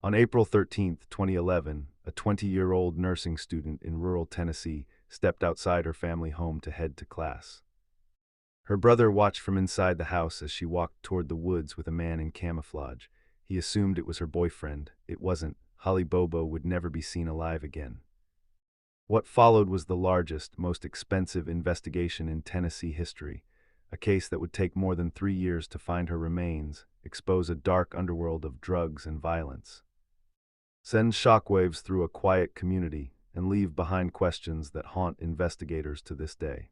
On April 13th, 2011, a 20-year-old nursing student in rural Tennessee stepped outside her family home to head to class. Her brother watched from inside the house as she walked toward the woods with a man in camouflage. He assumed it was her boyfriend. It wasn't. Holly Bobo would never be seen alive again. What followed was the largest, most expensive investigation in Tennessee history, a case that would take more than 3 years to find her remains, expose a dark underworld of drugs and violence, send shockwaves through a quiet community, and leave behind questions that haunt investigators to this day.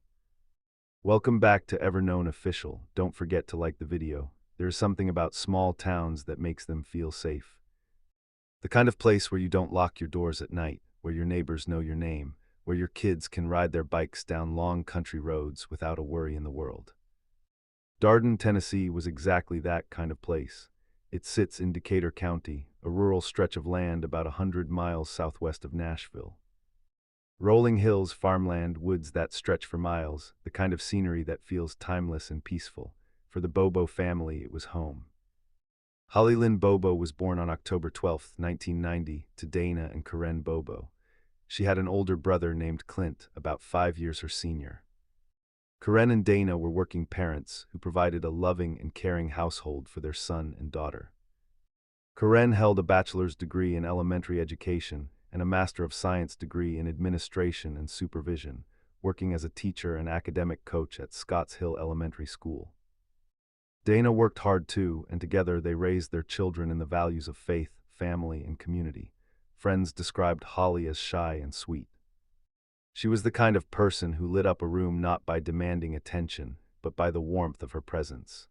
Welcome back to EverKnownOfficial. Don't forget to like the video. There's something about small towns that makes them feel safe. The kind of place where you don't lock your doors at night, where your neighbors know your name, where your kids can ride their bikes down long country roads without a worry in the world. Darden, Tennessee was exactly that kind of place. It sits in Decatur County, a rural stretch of land about 100 miles southwest of Nashville. Rolling hills, farmland, woods that stretch for miles, the kind of scenery that feels timeless and peaceful. For the Bobo family, it was home. Holly Lynn Bobo was born on October 12, 1990, to Dana and Karen Bobo. She had an older brother named Clint, about 5 years her senior. Karen and Dana were working parents who provided a loving and caring household for their son and daughter. Karen held a bachelor's degree in elementary education and a Master of Science degree in administration and supervision, working as a teacher and academic coach at Scotts Hill Elementary School. Dana worked hard too, and together they raised their children in the values of faith, family, and community. Friends described Holly as shy and sweet. She was the kind of person who lit up a room not by demanding attention, but by the warmth of her presence.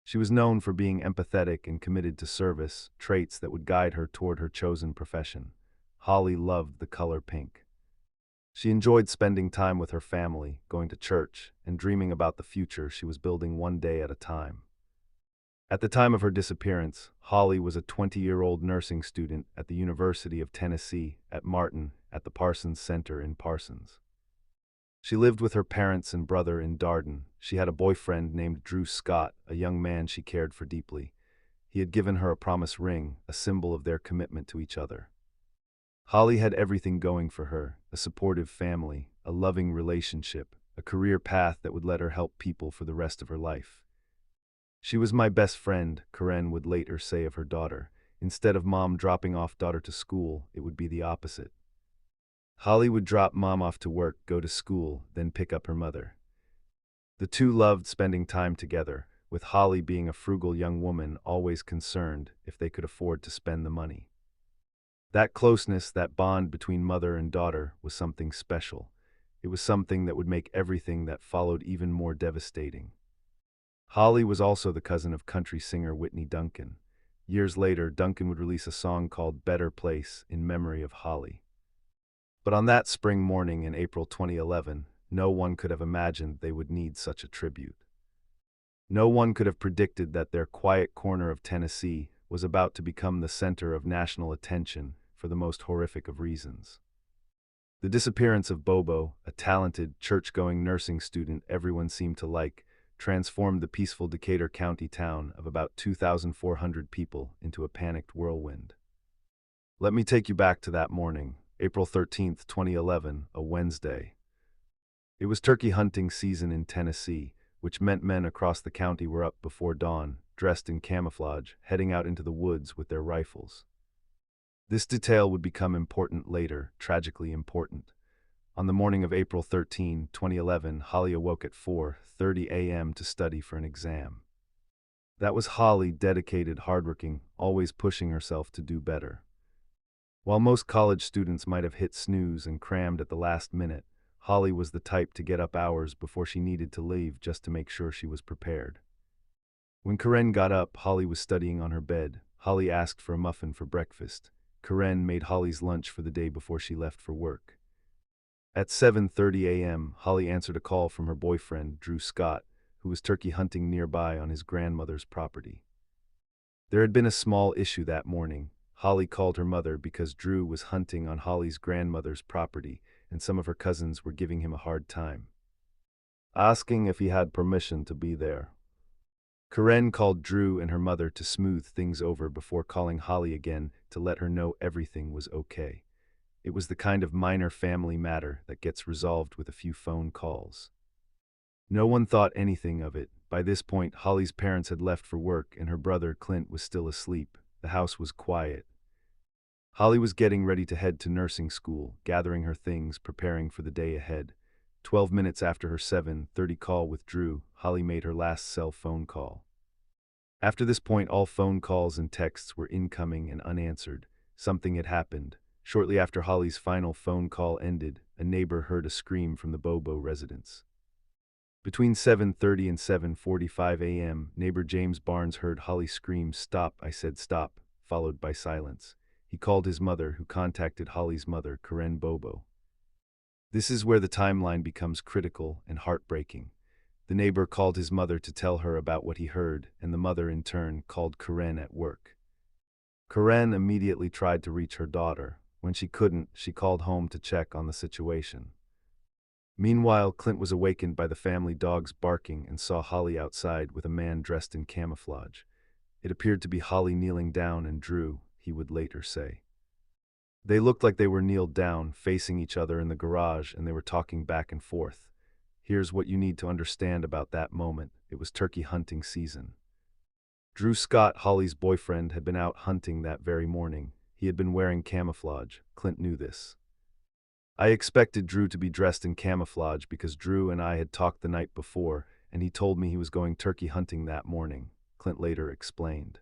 She was known for being empathetic and committed to service, traits that would guide her toward her chosen profession. Holly loved the color pink. She enjoyed spending time with her family, going to church, and dreaming about the future she was building one day at a time. At the time of her disappearance, Holly was a 20-year-old nursing student at the University of Tennessee at Martin at the Parsons Center in Parsons. She lived with her parents and brother in Darden. She had a boyfriend named Drew Scott, a young man she cared for deeply. He had given her a promise ring, a symbol of their commitment to each other. Holly had everything going for her: a supportive family, a loving relationship, a career path that would let her help people for the rest of her life. She was my best friend, Karen would later say of her daughter. Instead of mom dropping off daughter to school, it would be the opposite. Holly would drop mom off to work, go to school, then pick up her mother. The two loved spending time together, with Holly being a frugal young woman always concerned if they could afford to spend the money. That closeness, that bond between mother and daughter, was something special. It was something that would make everything that followed even more devastating. Holly was also the cousin of country singer Whitney Duncan. Years later, Duncan would release a song called Better Place in memory of Holly. But on that spring morning in April 2011, no one could have imagined they would need such a tribute. No one could have predicted that their quiet corner of Tennessee was about to become the center of national attention for the most horrific of reasons. The disappearance of Bobo, a talented, church-going nursing student everyone seemed to like, transformed the peaceful Decatur County town of about 2,400 people into a panicked whirlwind. Let me take you back to that morning, April 13th, 2011, a Wednesday. It was turkey hunting season in Tennessee, which meant men across the county were up before dawn, dressed in camouflage, heading out into the woods with their rifles. This detail would become important later, tragically important. On the morning of April 13, 2011, Holly awoke at 4:30 a.m. to study for an exam. That was Holly, dedicated, hardworking, always pushing herself to do better. While most college students might have hit snooze and crammed at the last minute, Holly was the type to get up hours before she needed to leave just to make sure she was prepared. When Karen got up, Holly was studying on her bed. Holly asked for a muffin for breakfast. Karen made Holly's lunch for the day before she left for work. At 7:30 a.m., Holly answered a call from her boyfriend, Drew Scott, who was turkey hunting nearby on his grandmother's property. There had been a small issue that morning. Holly called her mother because Drew was hunting on Holly's grandmother's property, and some of her cousins were giving him a hard time, asking if he had permission to be there. Karen called Drew and her mother to smooth things over before calling Holly again to let her know everything was okay. It was the kind of minor family matter that gets resolved with a few phone calls. No one thought anything of it. By this point, Holly's parents had left for work and her brother, Clint, was still asleep. The house was quiet. Holly was getting ready to head to nursing school, gathering her things, preparing for the day ahead. 12 minutes after her 7:30 call with Drew, Holly made her last cell phone call. After this point, all phone calls and texts were incoming and unanswered. Something had happened. Shortly after Holly's final phone call ended, a neighbor heard a scream from the Bobo residence. Between 7:30 and 7:45 a.m., neighbor James Barnes heard Holly scream, "Stop," I said, "stop," followed by silence. He called his mother, who contacted Holly's mother, Karen Bobo. This is where the timeline becomes critical and heartbreaking. The neighbor called his mother to tell her about what he heard, and the mother in turn called Karen at work. Karen immediately tried to reach her daughter. When she couldn't, she called home to check on the situation. Meanwhile, Clint was awakened by the family dog's barking and saw Holly outside with a man dressed in camouflage. It appeared to be Holly kneeling down and Drew, he would later say. They looked like they were kneeled down, facing each other in the garage, and they were talking back and forth. Here's what you need to understand about that moment. It was turkey hunting season. Drew Scott, Holly's boyfriend, had been out hunting that very morning. He had been wearing camouflage. Clint knew this. I expected Drew to be dressed in camouflage because Drew and I had talked the night before, and he told me he was going turkey hunting that morning, Clint later explained.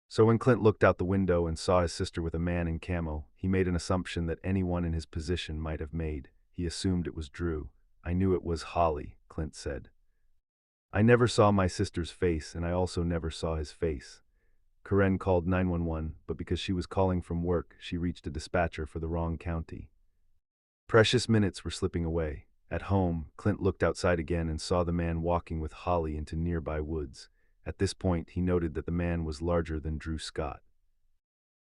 So when Clint looked out the window and saw his sister with a man in camo, he made an assumption that anyone in his position might have made. He assumed it was Drew. "I knew it was Holly," Clint said. "I never saw my sister's face, and I also never saw his face." Karen called 911, but because she was calling from work, she reached a dispatcher for the wrong county. Precious minutes were slipping away. At home, Clint looked outside again and saw the man walking with Holly into nearby woods. At this point, he noted that the man was larger than Drew Scott.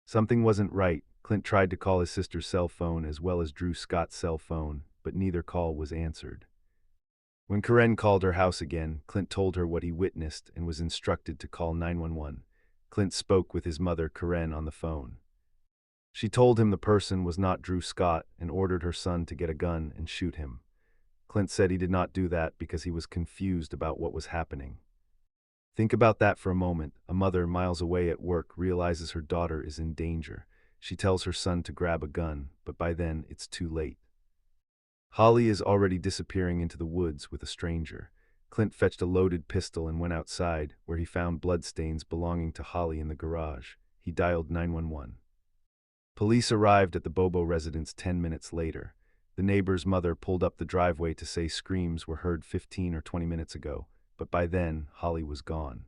Something wasn't right. Clint tried to call his sister's cell phone as well as Drew Scott's cell phone, but neither call was answered. When Karen called her house again, Clint told her what he witnessed and was instructed to call 911. Clint spoke with his mother, Karen, on the phone. She told him the person was not Drew Scott and ordered her son to get a gun and shoot him. Clint said he did not do that because he was confused about what was happening. Think about that for a moment. A mother miles away at work realizes her daughter is in danger. She tells her son to grab a gun, but by then it's too late. Holly is already disappearing into the woods with a stranger. Clint fetched a loaded pistol and went outside, where he found bloodstains belonging to Holly in the garage. He dialed 911. Police arrived at the Bobo residence 10 minutes later. The neighbor's mother pulled up the driveway to say screams were heard 15 or 20 minutes ago, but by then, Holly was gone.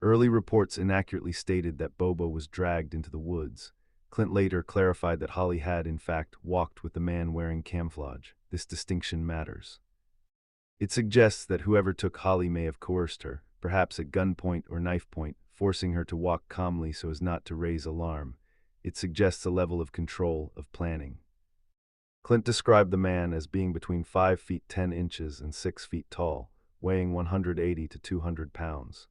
Early reports inaccurately stated that Bobo was dragged into the woods. Clint later clarified that Holly had, in fact, walked with the man wearing camouflage. This distinction matters. It suggests that whoever took Holly may have coerced her, perhaps at gunpoint or knife point, forcing her to walk calmly so as not to raise alarm. It suggests a level of control, of planning. Clint described the man as being between 5 feet 10 inches and 6 feet tall, weighing 180 to 200 pounds,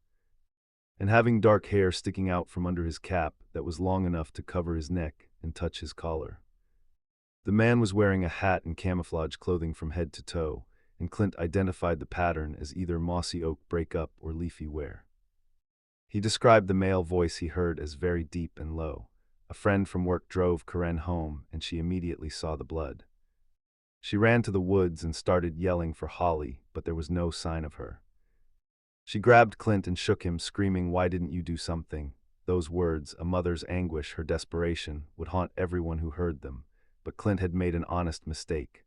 and having dark hair sticking out from under his cap that was long enough to cover his neck and touch his collar. The man was wearing a hat and camouflage clothing from head to toe, and Clint identified the pattern as either mossy oak breakup or leafy wear. He described the male voice he heard as very deep and low. A friend from work drove Karen home, and she immediately saw the blood. She ran to the woods and started yelling for Holly, but there was no sign of her. She grabbed Clint and shook him, screaming, "Why didn't you do something?" Those words, a mother's anguish, her desperation, would haunt everyone who heard them, but Clint had made an honest mistake.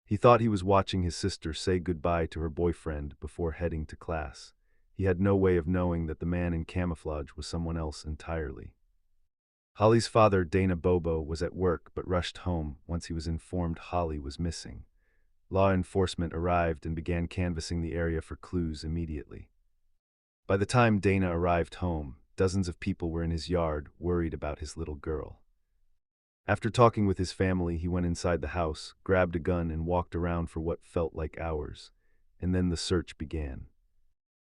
He thought he was watching his sister say goodbye to her boyfriend before heading to class. He had no way of knowing that the man in camouflage was someone else entirely. Holly's father, Dana Bobo, was at work but rushed home once he was informed Holly was missing. Law enforcement arrived and began canvassing the area for clues immediately. By the time Dana arrived home, dozens of people were in his yard, worried about his little girl. After talking with his family, he went inside the house, grabbed a gun, and walked around for what felt like hours. And then the search began.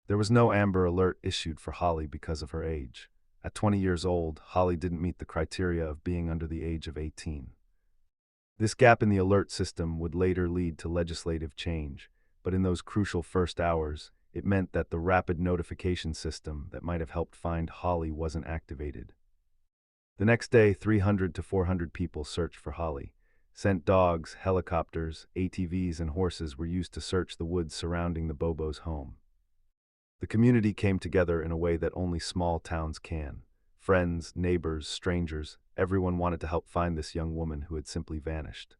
There was no Amber Alert issued for Holly because of her age. At 20 years old, Holly didn't meet the criteria of being under the age of 18. This gap in the alert system would later lead to legislative change, but in those crucial first hours, it meant that the rapid notification system that might have helped find Holly wasn't activated. The next day, 300 to 400 people searched for Holly. Sent dogs, helicopters, ATVs, and horses were used to search the woods surrounding the Bobo's home. The community came together in a way that only small towns can. Friends, neighbors, strangers, everyone wanted to help find this young woman who had simply vanished.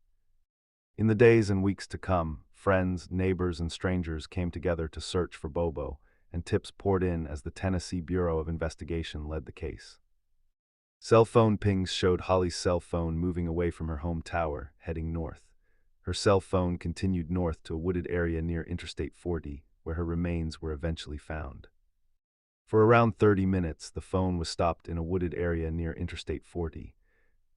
In the days and weeks to come, friends, neighbors, and strangers came together to search for Bobo, and tips poured in as the Tennessee Bureau of Investigation led the case. Cell phone pings showed Holly's cell phone moving away from her home tower, heading north. Her cell phone continued north to a wooded area near Interstate 40, where her remains were eventually found. For around 30 minutes, the phone was stopped in a wooded area near Interstate 40.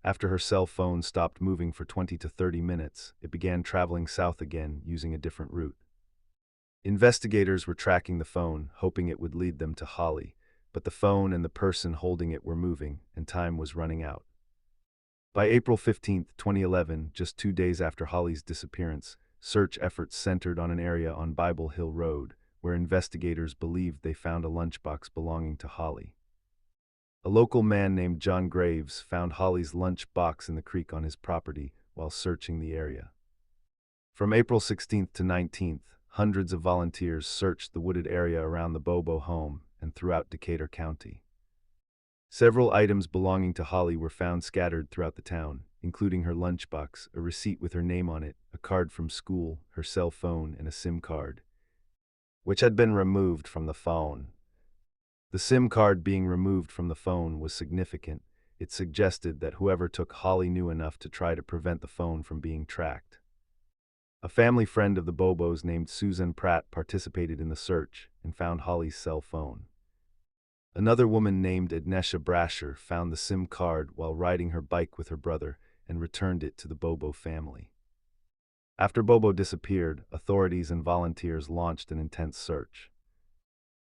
After her cell phone stopped moving for 20 to 30 minutes, it began traveling south again using a different route. Investigators were tracking the phone, hoping it would lead them to Holly, but the phone and the person holding it were moving, and time was running out. By April 15, 2011, just 2 days after Holly's disappearance, search efforts centered on an area on Bible Hill Road, where investigators believed they found a lunchbox belonging to Holly. A local man named John Graves found Holly's lunch box in the creek on his property while searching the area. From April 16th to 19th, hundreds of volunteers searched the wooded area around the Bobo home and throughout Decatur County. Several items belonging to Holly were found scattered throughout the town, including her lunchbox, a receipt with her name on it, a card from school, her cell phone, and a SIM card, which had been removed from the phone. The SIM card being removed from the phone was significant. It suggested that whoever took Holly knew enough to try to prevent the phone from being tracked. A family friend of the Bobos named Susan Pratt participated in the search and found Holly's cell phone. Another woman named Ednesha Brasher found the SIM card while riding her bike with her brother and returned it to the Bobo family. After Bobo disappeared, authorities and volunteers launched an intense search.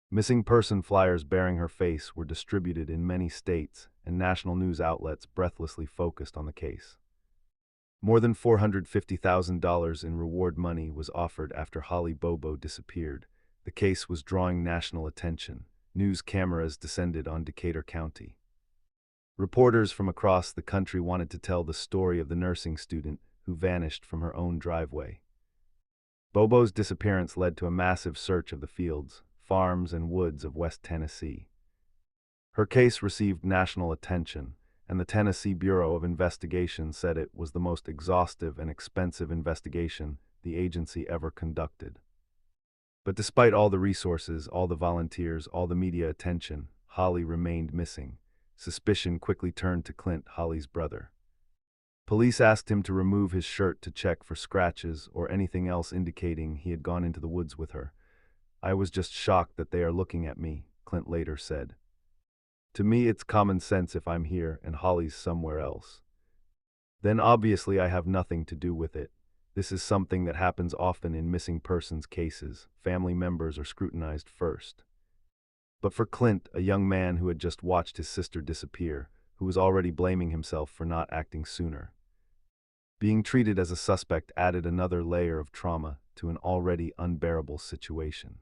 Missing person flyers bearing her face were distributed in many states, and national news outlets breathlessly focused on the case. More than $450,000 in reward money was offered after Holly Bobo disappeared. The case was drawing national attention. News cameras descended on Decatur County. Reporters from across the country wanted to tell the story of the nursing student who vanished from her own driveway. Bobo's disappearance led to a massive search of the fields, farms, and woods of West Tennessee. Her case received national attention, and the Tennessee Bureau of Investigation said it was the most exhaustive and expensive investigation the agency ever conducted. But despite all the resources, all the volunteers, all the media attention, Holly remained missing. Suspicion quickly turned to Clint, Holly's brother. Police asked him to remove his shirt to check for scratches or anything else indicating he had gone into the woods with her. "I was just shocked that they are looking at me," Clint later said. "To me, it's common sense if I'm here and Holly's somewhere else. Then obviously I have nothing to do with it. This is something that happens often in missing persons cases. Family members are scrutinized first." But for Clint, a young man who had just watched his sister disappear, who was already blaming himself for not acting sooner, being treated as a suspect added another layer of trauma to an already unbearable situation.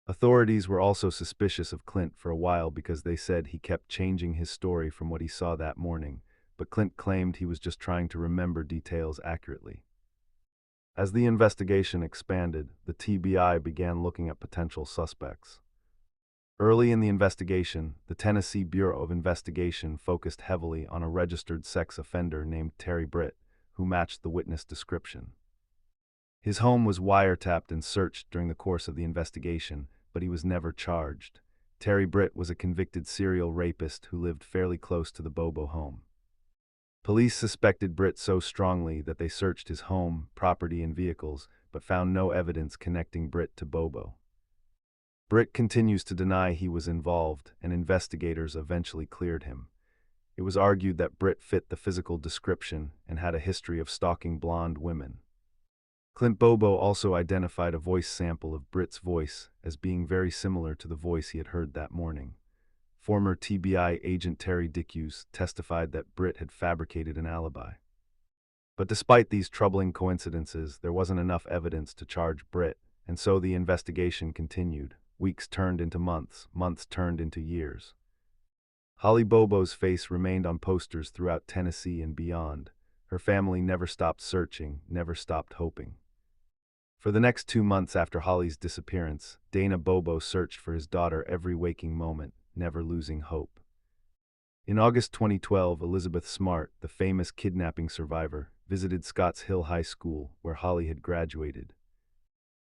Authorities were also suspicious of Clint for a while because they said he kept changing his story from what he saw that morning, but Clint claimed he was just trying to remember details accurately. As the investigation expanded, the TBI began looking at potential suspects. Early in the investigation, the Tennessee Bureau of Investigation focused heavily on a registered sex offender named Terry Britt, who matched the witness description. His home was wiretapped and searched during the course of the investigation, but he was never charged. Terry Britt was a convicted serial rapist who lived fairly close to the Bobo home. Police suspected Britt so strongly that they searched his home, property, and vehicles, but found no evidence connecting Britt to Bobo. Britt continues to deny he was involved, and investigators eventually cleared him. It was argued that Britt fit the physical description and had a history of stalking blonde women. Bobo also identified a voice sample of Britt's voice as being very similar to the voice he had heard that morning. Former TBI agent Terry Dickus testified that Britt had fabricated an alibi. But despite these troubling coincidences, there wasn't enough evidence to charge Britt, and so the investigation continued. Weeks turned into months, months turned into years. Holly Bobo's face remained on posters throughout Tennessee and beyond. Her family never stopped searching, never stopped hoping. For the next 2 months after Holly's disappearance, Dana Bobo searched for his daughter every waking moment, never losing hope. In August 2012, Elizabeth Smart, the famous kidnapping survivor, visited Scotts Hill High School, where Holly had graduated.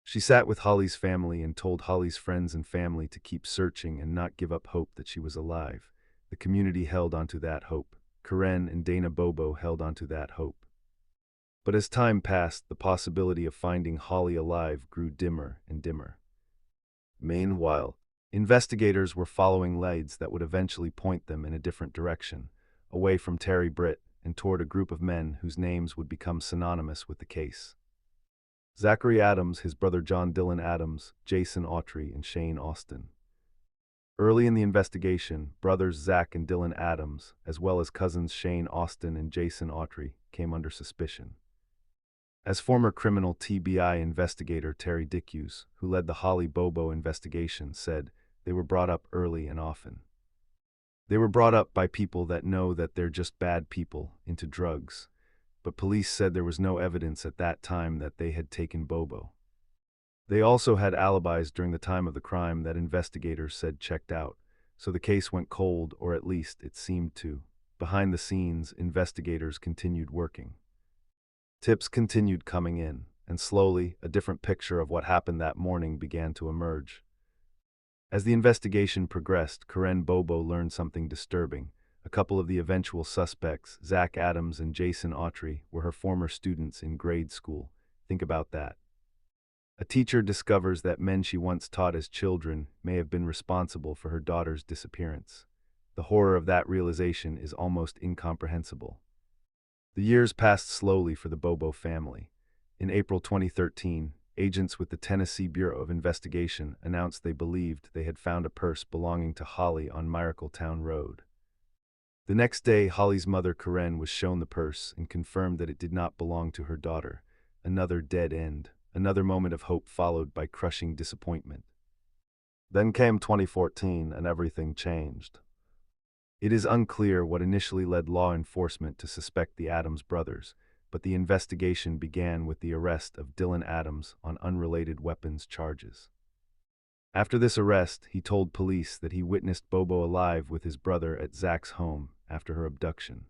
She sat with Holly's family and told Holly's friends and family to keep searching and not give up hope that she was alive. The community held onto that hope. Karen and Dana Bobo held onto that hope. But as time passed, the possibility of finding Holly alive grew dimmer and dimmer. Meanwhile, investigators were following leads that would eventually point them in a different direction, away from Terry Britt and toward a group of men whose names would become synonymous with the case. Zachary Adams, his brother John Dylan Adams, Jason Autry, and Shane Austin. Early in the investigation, brothers Zach and Dylan Adams, as well as cousins Shane Austin and Jason Autry, came under suspicion. As former criminal TBI investigator Terry Dickus, who led the Holly Bobo investigation, said, they were brought up early and often. They were brought up by people that know that they're just bad people, into drugs. But police said there was no evidence at that time that they had taken Bobo. They also had alibis during the time of the crime that investigators said checked out, so the case went cold, or at least it seemed to. Behind the scenes, investigators continued working. Tips continued coming in, and slowly, a different picture of what happened that morning began to emerge. As the investigation progressed, Karen Bobo learned something disturbing. A couple of the eventual suspects, Zach Adams and Jason Autry, were her former students in grade school. Think about that. A teacher discovers that men she once taught as children may have been responsible for her daughter's disappearance. The horror of that realization is almost incomprehensible. The years passed slowly for the Bobo family. In April 2013, agents with the Tennessee Bureau of Investigation announced they believed they had found a purse belonging to Holly on Miracletown Road. The next day, Holly's mother, Karen, was shown the purse and confirmed that it did not belong to her daughter. Another dead end, another moment of hope followed by crushing disappointment. Then came 2014 and everything changed. It is unclear what initially led law enforcement to suspect the Adams brothers, but the investigation began with the arrest of Dylan Adams on unrelated weapons charges. After this arrest, he told police that he witnessed Bobo alive with his brother at Zach's home after her abduction.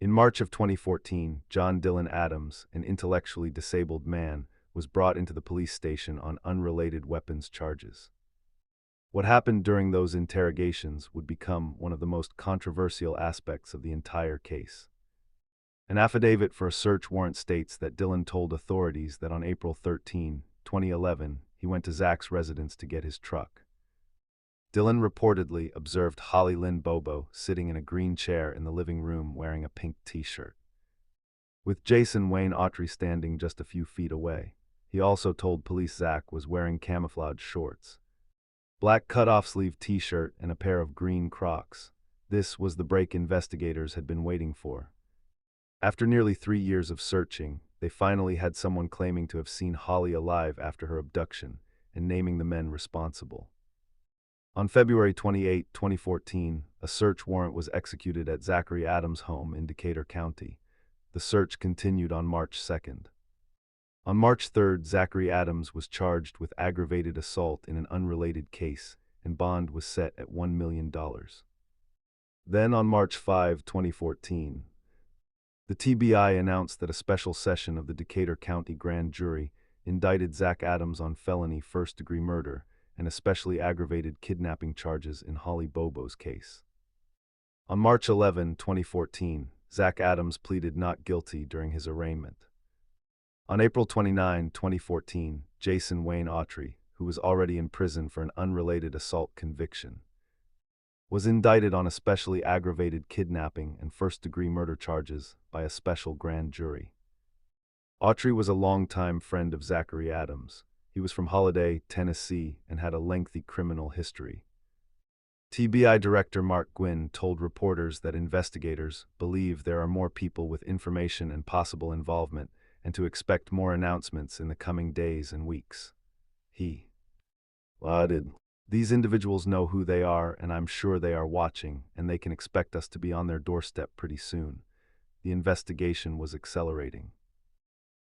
In March of 2014, John Dylan Adams, an intellectually disabled man, was brought into the police station on unrelated weapons charges. What happened during those interrogations would become one of the most controversial aspects of the entire case. An affidavit for a search warrant states that Dylan told authorities that on April 13, 2011, he went to Zach's residence to get his truck. Dylan reportedly observed Holly Lynn Bobo sitting in a green chair in the living room wearing a pink t-shirt, with Jason Wayne Autry standing just a few feet away. He also told police Zach was wearing camouflage shorts, black cut-off sleeve t-shirt, and a pair of green Crocs. This was the break investigators had been waiting for. After nearly 3 years of searching, they finally had someone claiming to have seen Holly alive after her abduction and naming the men responsible. On February 28, 2014, a search warrant was executed at Zachary Adams' home in Decatur County. The search continued on March 2nd. On March 3rd, Zachary Adams was charged with aggravated assault in an unrelated case, and bond was set at $1 million. Then on March 5, 2014, the TBI announced that a special session of the Decatur County Grand Jury indicted Zach Adams on felony first-degree murder and especially aggravated kidnapping charges in Holly Bobo's case. On March 11, 2014, Zach Adams pleaded not guilty during his arraignment. On April 29, 2014, Jason Wayne Autry, who was already in prison for an unrelated assault conviction, was indicted on especially aggravated kidnapping and first-degree murder charges by a special grand jury. Autry was a longtime friend of Zachary Adams. He was from Holiday, Tennessee, and had a lengthy criminal history. TBI Director Mark Gwynn told reporters that investigators believe there are more people with information and possible involvement, and to expect more announcements in the coming days and weeks. He added, "These individuals know who they are, and I'm sure they are watching, and they can expect us to be on their doorstep pretty soon." The investigation was accelerating.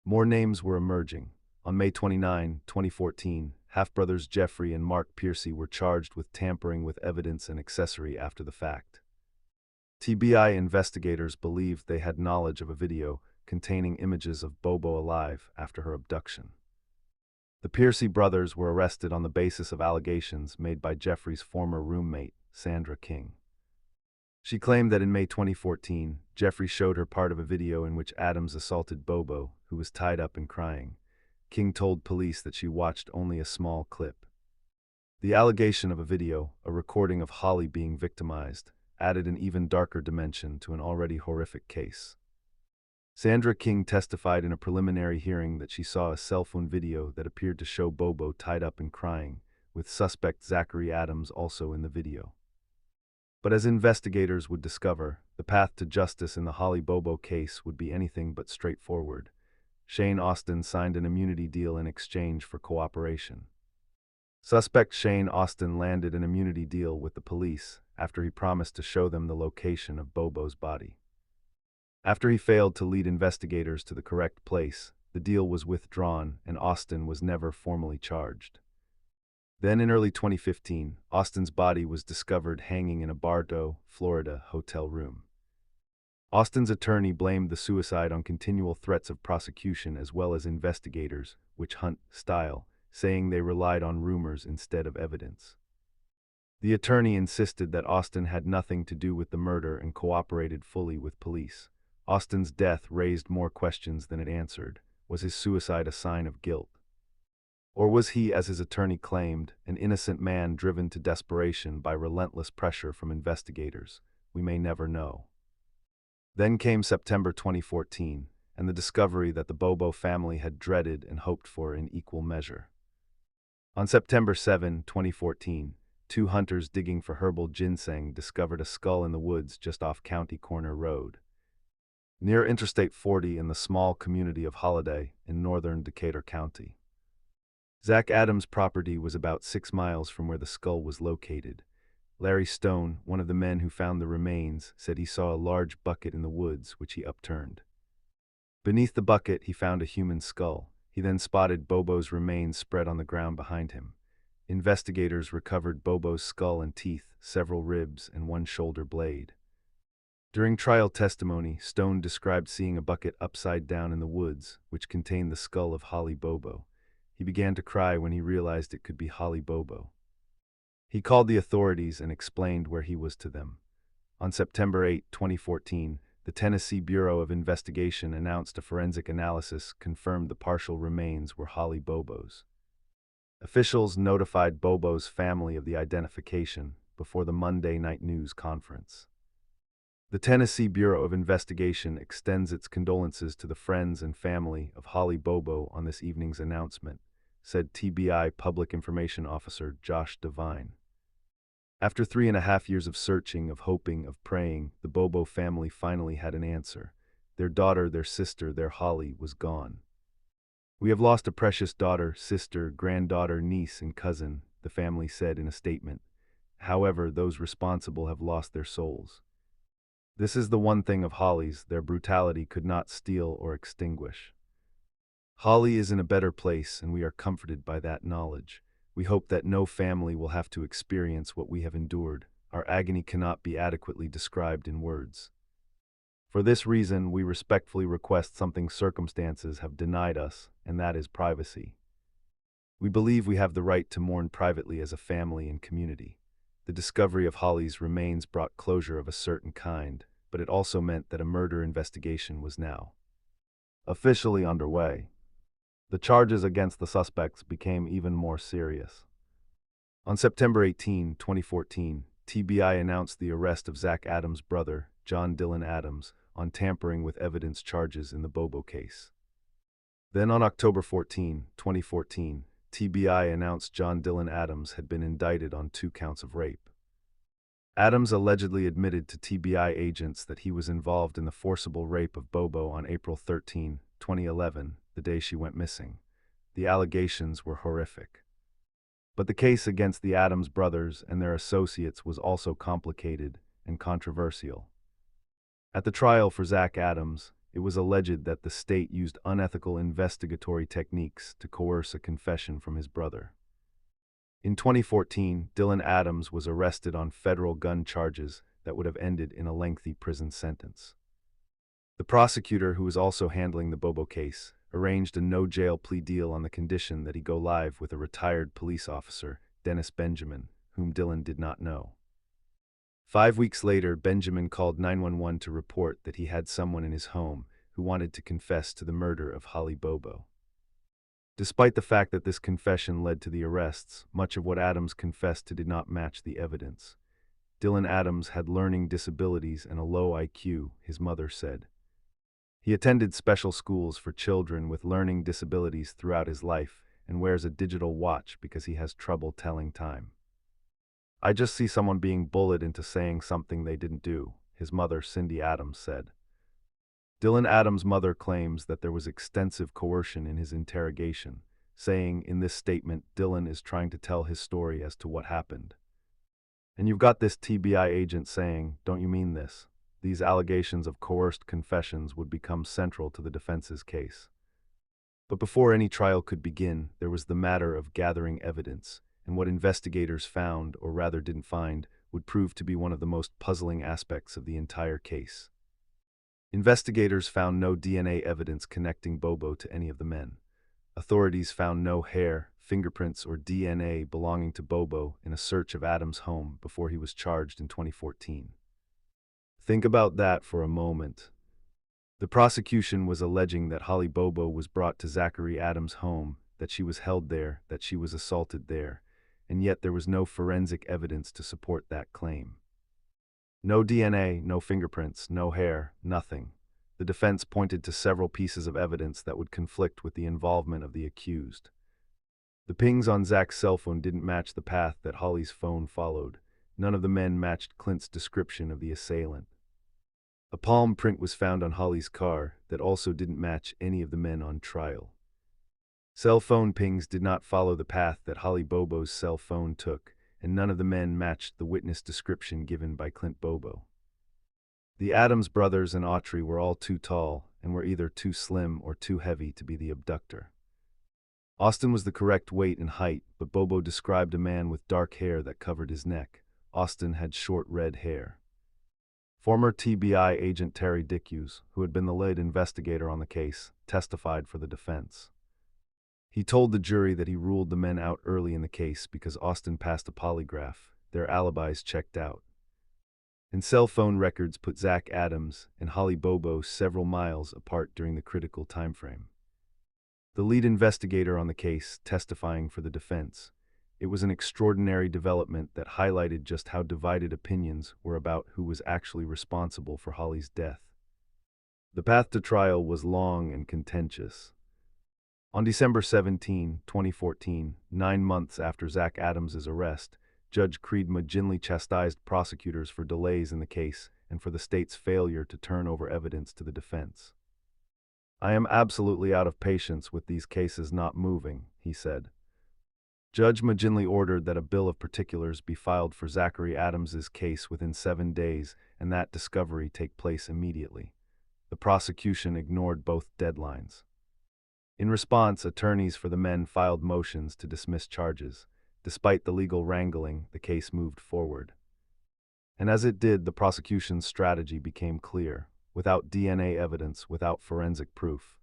More names were emerging. On May 29, 2014, half-brothers Jeffrey and Mark Piercy were charged with tampering with evidence and accessory after the fact. TBI investigators believed they had knowledge of a video containing images of Bobo alive after her abduction. The Piercy brothers were arrested on the basis of allegations made by Jeffrey's former roommate, Sandra King. She claimed that in May 2014, Jeffrey showed her part of a video in which Adams assaulted Bobo, who was tied up and crying. King told police that she watched only a small clip. The allegation of a video, a recording of Holly being victimized, added an even darker dimension to an already horrific case. Sandra King testified in a preliminary hearing that she saw a cell phone video that appeared to show Bobo tied up and crying, with suspect Zachary Adams also in the video. But as investigators would discover, the path to justice in the Holly Bobo case would be anything but straightforward. Shane Austin signed an immunity deal in exchange for cooperation. Suspect Shane Austin landed an immunity deal with the police after he promised to show them the location of Bobo's body. After he failed to lead investigators to the correct place, the deal was withdrawn and Austin was never formally charged. Then in early 2015, Austin's body was discovered hanging in a Bartow, Florida hotel room. Austin's attorney blamed the suicide on continual threats of prosecution as well as investigators, witch hunt style, saying they relied on rumors instead of evidence. The attorney insisted that Austin had nothing to do with the murder and cooperated fully with police. Austin's death raised more questions than it answered. Was his suicide a sign of guilt? Or was he, as his attorney claimed, an innocent man driven to desperation by relentless pressure from investigators? We may never know. Then came September 2014, and the discovery that the Bobo family had dreaded and hoped for in equal measure. On September 7, 2014, two hunters digging for herbal ginseng discovered a skull in the woods just off County Corner Road, near Interstate 40 in the small community of Holiday in northern Decatur County. Zach Adams' property was about 6 miles from where the skull was located. Larry Stone, one of the men who found the remains, said he saw a large bucket in the woods, which he upturned. Beneath the bucket, he found a human skull. He then spotted Bobo's remains spread on the ground behind him. Investigators recovered Bobo's skull and teeth, several ribs, and one shoulder blade. During trial testimony, Stone described seeing a bucket upside down in the woods, which contained the skull of Holly Bobo. He began to cry when he realized it could be Holly Bobo. He called the authorities and explained where he was to them. On September 8, 2014, the Tennessee Bureau of Investigation announced a forensic analysis confirmed the partial remains were Holly Bobo's. Officials notified Bobo's family of the identification before the Monday night news conference. The Tennessee Bureau of Investigation extends its condolences to the friends and family of Holly Bobo on this evening's announcement, said TBI Public Information Officer Josh Devine. After 3.5 years of searching, of hoping, of praying, the Bobo family finally had an answer. Their daughter, their sister, their Holly, was gone. "We have lost a precious daughter, sister, granddaughter, niece, and cousin," the family said in a statement. However, those responsible have lost their souls. This is the one thing of Holly's their brutality could not steal or extinguish. Holly is in a better place, and we are comforted by that knowledge. We hope that no family will have to experience what we have endured. Our agony cannot be adequately described in words. For this reason, we respectfully request something circumstances have denied us, and that is privacy. We believe we have the right to mourn privately as a family and community. The discovery of Holly's remains brought closure of a certain kind, but it also meant that a murder investigation was now officially underway. The charges against the suspects became even more serious. On September 18, 2014, TBI announced the arrest of Zach Adams' brother, John Dylan Adams, on tampering with evidence charges in the Bobo case. Then on October 14, 2014, TBI announced John Dylan Adams had been indicted on 2 counts of rape. Adams allegedly admitted to TBI agents that he was involved in the forcible rape of Bobo on April 13, 2011, the day she went missing. The allegations were horrific. But the case against the Adams brothers and their associates was also complicated and controversial. At the trial for Zach Adams, it was alleged that the state used unethical investigatory techniques to coerce a confession from his brother. In 2014, Dylan Adams was arrested on federal gun charges that would have ended in a lengthy prison sentence. The prosecutor, who was also handling the Bobo case, arranged a no-jail plea deal on the condition that he go live with a retired police officer, Dennis Benjamin, whom Dylan did not know. 5 weeks later, Benjamin called 911 to report that he had someone in his home who wanted to confess to the murder of Holly Bobo. Despite the fact that this confession led to the arrests, much of what Adams confessed to did not match the evidence. Dylan Adams had learning disabilities and a low IQ, his mother said. He attended special schools for children with learning disabilities throughout his life and wears a digital watch because he has trouble telling time. I just see someone being bullied into saying something they didn't do, his mother Cindy Adams said. Dylan Adams' mother claims that there was extensive coercion in his interrogation, saying in this statement Dylan is trying to tell his story as to what happened. And you've got this TBI agent saying, don't you mean this? These allegations of coerced confessions would become central to the defense's case. But before any trial could begin, there was the matter of gathering evidence, and what investigators found, or rather didn't find, would prove to be one of the most puzzling aspects of the entire case. Investigators found no DNA evidence connecting Bobo to any of the men. Authorities found no hair, fingerprints, or DNA belonging to Bobo in a search of Adams' home before he was charged in 2014. Think about that for a moment. The prosecution was alleging that Holly Bobo was brought to Zachary Adams' home, that she was held there, that she was assaulted there, and yet there was no forensic evidence to support that claim. No DNA, no fingerprints, no hair, nothing. The defense pointed to several pieces of evidence that would conflict with the involvement of the accused. The pings on Zach's cell phone didn't match the path that Holly's phone followed. None of the men matched Clint's description of the assailant. A palm print was found on Holly's car that also didn't match any of the men on trial. Cell phone pings did not follow the path that Holly Bobo's cell phone took, and none of the men matched the witness description given by Clint Bobo. The Adams brothers and Autry were all too tall and were either too slim or too heavy to be the abductor. Austin was the correct weight and height, but Bobo described a man with dark hair that covered his neck. Austin had short red hair. Former TBI agent Terry Dickus, who had been the lead investigator on the case, testified for the defense. He told the jury that he ruled the men out early in the case because Austin passed a polygraph. Their alibis checked out. And cell phone records put Zach Adams and Holly Bobo several miles apart during the critical time frame. The lead investigator on the case testifying for the defense. It was an extraordinary development that highlighted just how divided opinions were about who was actually responsible for Holly's death. The path to trial was long and contentious. On December 17, 2014, 9 months after Zach Adams' arrest, Judge Creed McGinley chastised prosecutors for delays in the case and for the state's failure to turn over evidence to the defense. I am absolutely out of patience with these cases not moving, he said. Judge McGinley ordered that a bill of particulars be filed for Zachary Adams' case within 7 days and that discovery take place immediately. The prosecution ignored both deadlines. In response, attorneys for the men filed motions to dismiss charges. Despite the legal wrangling, the case moved forward. And as it did, the prosecution's strategy became clear. Without DNA evidence, without forensic proof,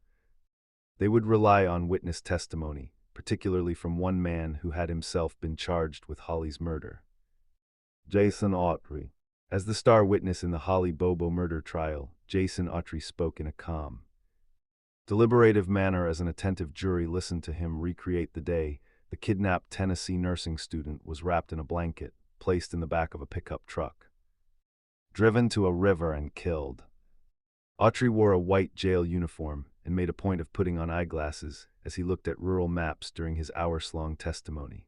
they would rely on witness testimony, particularly from one man who had himself been charged with Holly's murder. Jason Autry. As the star witness in the Holly Bobo murder trial, Jason Autry spoke in a calm, deliberative manner as an attentive jury listened to him recreate the day the kidnapped Tennessee nursing student was wrapped in a blanket, placed in the back of a pickup truck, driven to a river and killed. Autry wore a white jail uniform, and made a point of putting on eyeglasses as he looked at rural maps during his hours-long testimony.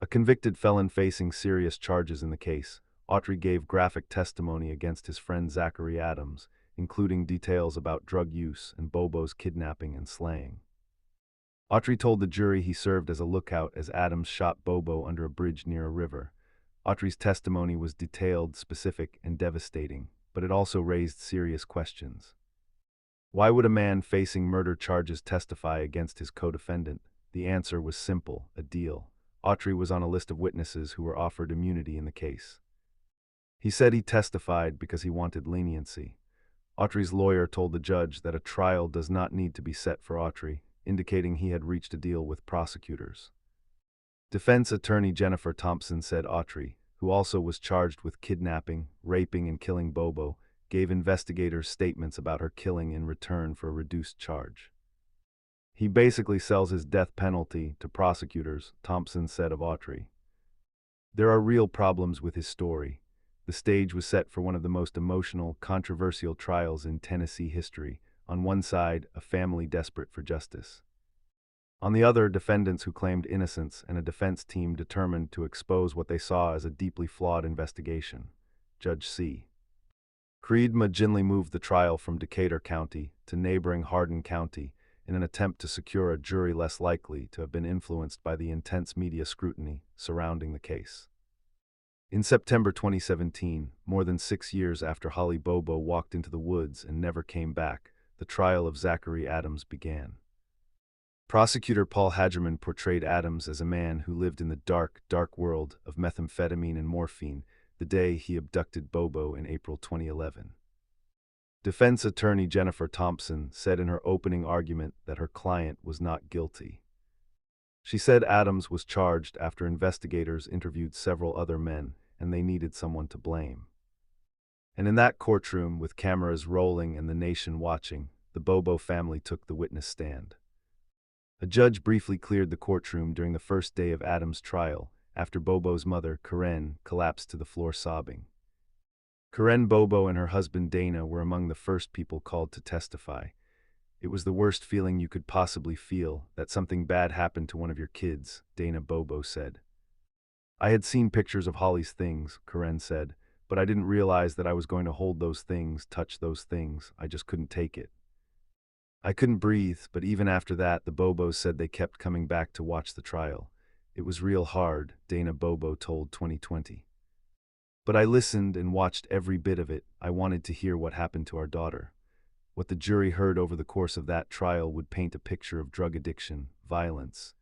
A convicted felon facing serious charges in the case, Autry gave graphic testimony against his friend Zachary Adams, including details about drug use and Bobo's kidnapping and slaying. Autry told the jury he served as a lookout as Adams shot Bobo under a bridge near a river. Autry's testimony was detailed, specific, and devastating, but it also raised serious questions. Why would a man facing murder charges testify against his co-defendant? The answer was simple: a deal. Autry was on a list of witnesses who were offered immunity in the case. He said he testified because he wanted leniency. Autry's lawyer told the judge that a trial does not need to be set for Autry, indicating he had reached a deal with prosecutors. Defense attorney Jennifer Thompson said Autry, who also was charged with kidnapping, raping, and killing Bobo, gave investigators statements about her killing in return for a reduced charge. He basically sells his death penalty to prosecutors, Thompson said of Autry. There are real problems with his story. The stage was set for one of the most emotional, controversial trials in Tennessee history. On one side, a family desperate for justice. On the other, defendants who claimed innocence and a defense team determined to expose what they saw as a deeply flawed investigation. Judge C. Creed McGinley moved the trial from Decatur County to neighboring Hardin County in an attempt to secure a jury less likely to have been influenced by the intense media scrutiny surrounding the case. In September 2017, more than 6 years after Holly Bobo walked into the woods and never came back, the trial of Zachary Adams began. Prosecutor Paul Hagerman portrayed Adams as a man who lived in the dark, dark world of methamphetamine and morphine the day he abducted Bobo in April 2011. Defense attorney Jennifer Thompson said in her opening argument that her client was not guilty. She said Adams was charged after investigators interviewed several other men and they needed someone to blame. And in that courtroom, with cameras rolling and the nation watching, the Bobo family took the witness stand. A judge briefly cleared the courtroom during the first day of Adams' trial after Bobo's mother, Karen, collapsed to the floor sobbing. Karen Bobo and her husband Dana were among the first people called to testify. It was the worst feeling you could possibly feel, that something bad happened to one of your kids, Dana Bobo said. I had seen pictures of Holly's things, Karen said, but I didn't realize that I was going to hold those things, touch those things. I just couldn't take it. I couldn't breathe, but even after that, the Bobos said they kept coming back to watch the trial. It was real hard, Dana Bobo told 2020. But I listened and watched every bit of it. I wanted to hear what happened to our daughter. What the jury heard over the course of that trial would paint a picture of drug addiction, violence,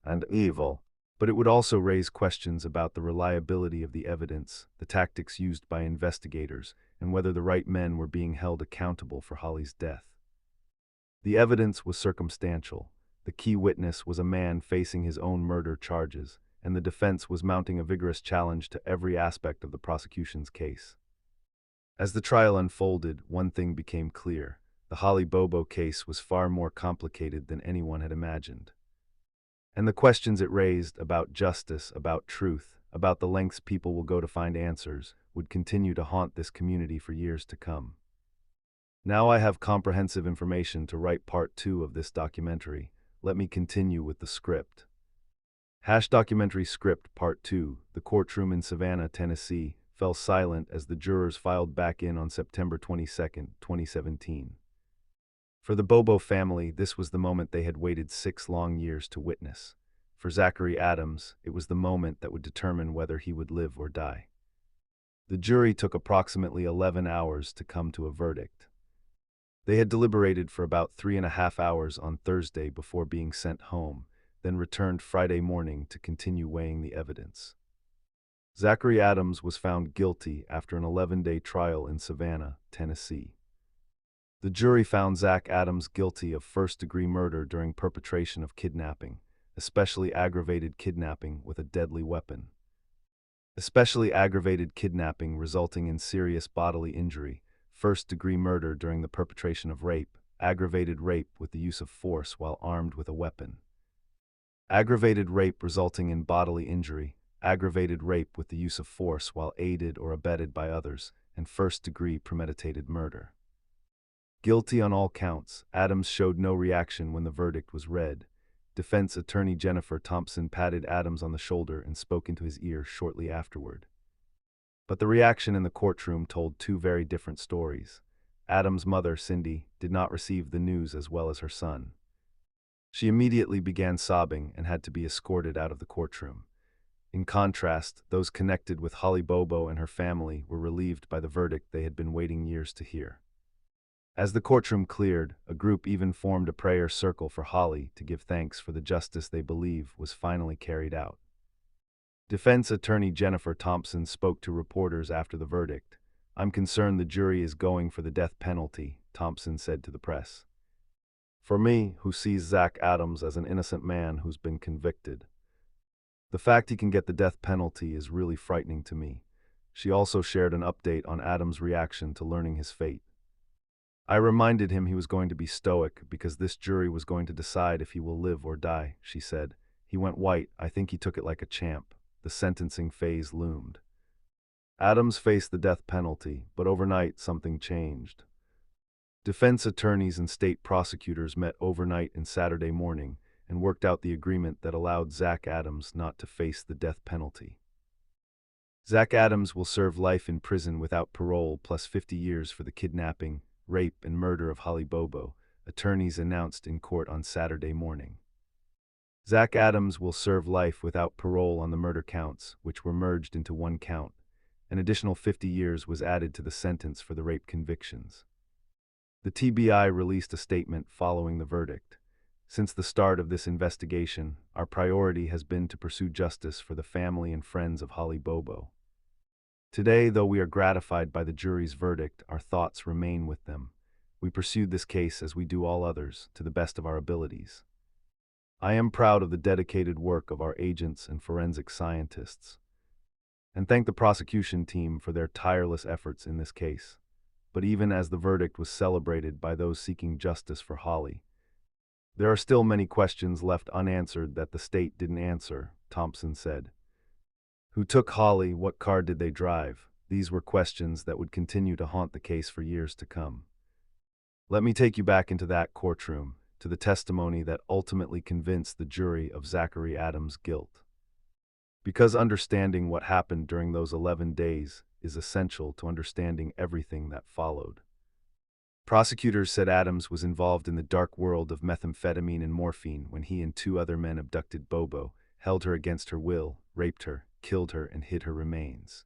and evil. But it would also raise questions about the reliability of the evidence, the tactics used by investigators, and whether the right men were being held accountable for Holly's death. The evidence was circumstantial. The key witness was a man facing his own murder charges, and the defense was mounting a vigorous challenge to every aspect of the prosecution's case. As the trial unfolded, one thing became clear: the Holly Bobo case was far more complicated than anyone had imagined. And the questions it raised about justice, about truth, about the lengths people will go to find answers, would continue to haunt this community for years to come. Now I have comprehensive information to write part 2 of this documentary. Let me continue with the script. Documentary script part 2. The courtroom in Savannah, Tennessee, fell silent as the jurors filed back in on September 22, 2017. For the Bobo family, this was the moment they had waited 6 long years to witness. For Zachary Adams, it was the moment that would determine whether he would live or die. The jury took approximately 11 hours to come to a verdict. They had deliberated for about 3.5 hours on Thursday before being sent home, then returned Friday morning to continue weighing the evidence. Zachary Adams was found guilty after an 11-day trial in Savannah, Tennessee. The jury found Zach Adams guilty of first-degree murder during perpetration of kidnapping, especially aggravated kidnapping with a deadly weapon. Especially aggravated kidnapping resulting in serious bodily injury, first-degree murder during the perpetration of rape, aggravated rape with the use of force while armed with a weapon. Aggravated rape resulting in bodily injury, aggravated rape with the use of force while aided or abetted by others, and first-degree premeditated murder. Guilty on all counts, Adams showed no reaction when the verdict was read. Defense attorney Jennifer Thompson patted Adams on the shoulder and spoke into his ear shortly afterward. But the reaction in the courtroom told two very different stories. Adams' mother, Cindy, did not receive the news as well as her son. She immediately began sobbing and had to be escorted out of the courtroom. In contrast, those connected with Holly Bobo and her family were relieved by the verdict they had been waiting years to hear. As the courtroom cleared, a group even formed a prayer circle for Holly to give thanks for the justice they believe was finally carried out. Defense attorney Jennifer Thompson spoke to reporters after the verdict. "I'm concerned the jury is going for the death penalty," Thompson said to the press. "For me, who sees Zach Adams as an innocent man who's been convicted, the fact he can get the death penalty is really frightening to me." She also shared an update on Adams' reaction to learning his fate. "I reminded him he was going to be stoic because this jury was going to decide if he will live or die," she said. "He went white. I think he took it like a champ." The sentencing phase loomed. Adams faced the death penalty, but overnight something changed. Defense attorneys and state prosecutors met overnight and Saturday morning and worked out the agreement that allowed Zach Adams not to face the death penalty. Zach Adams will serve life in prison without parole plus 50 years for the kidnapping, rape, and murder of Holly Bobo, attorneys announced in court on Saturday morning. Zach Adams will serve life without parole on the murder counts, which were merged into one count. An additional 50 years was added to the sentence for the rape convictions. The TBI released a statement following the verdict. "Since the start of this investigation, our priority has been to pursue justice for the family and friends of Holly Bobo. Today, though we are gratified by the jury's verdict, our thoughts remain with them. We pursued this case as we do all others, to the best of our abilities. I am proud of the dedicated work of our agents and forensic scientists, and thank the prosecution team for their tireless efforts in this case." But even as the verdict was celebrated by those seeking justice for Holly, there are still many questions left unanswered that the state didn't answer, Thompson said. Who took Holly? What car did they drive? These were questions that would continue to haunt the case for years to come. Let me take you back into that courtroom, to the testimony that ultimately convinced the jury of Zachary Adams' guilt. Because understanding what happened during those 11 days is essential to understanding everything that followed. Prosecutors said Adams was involved in the dark world of methamphetamine and morphine when he and two other men abducted Bobo, held her against her will, raped her, killed her, and hid her remains.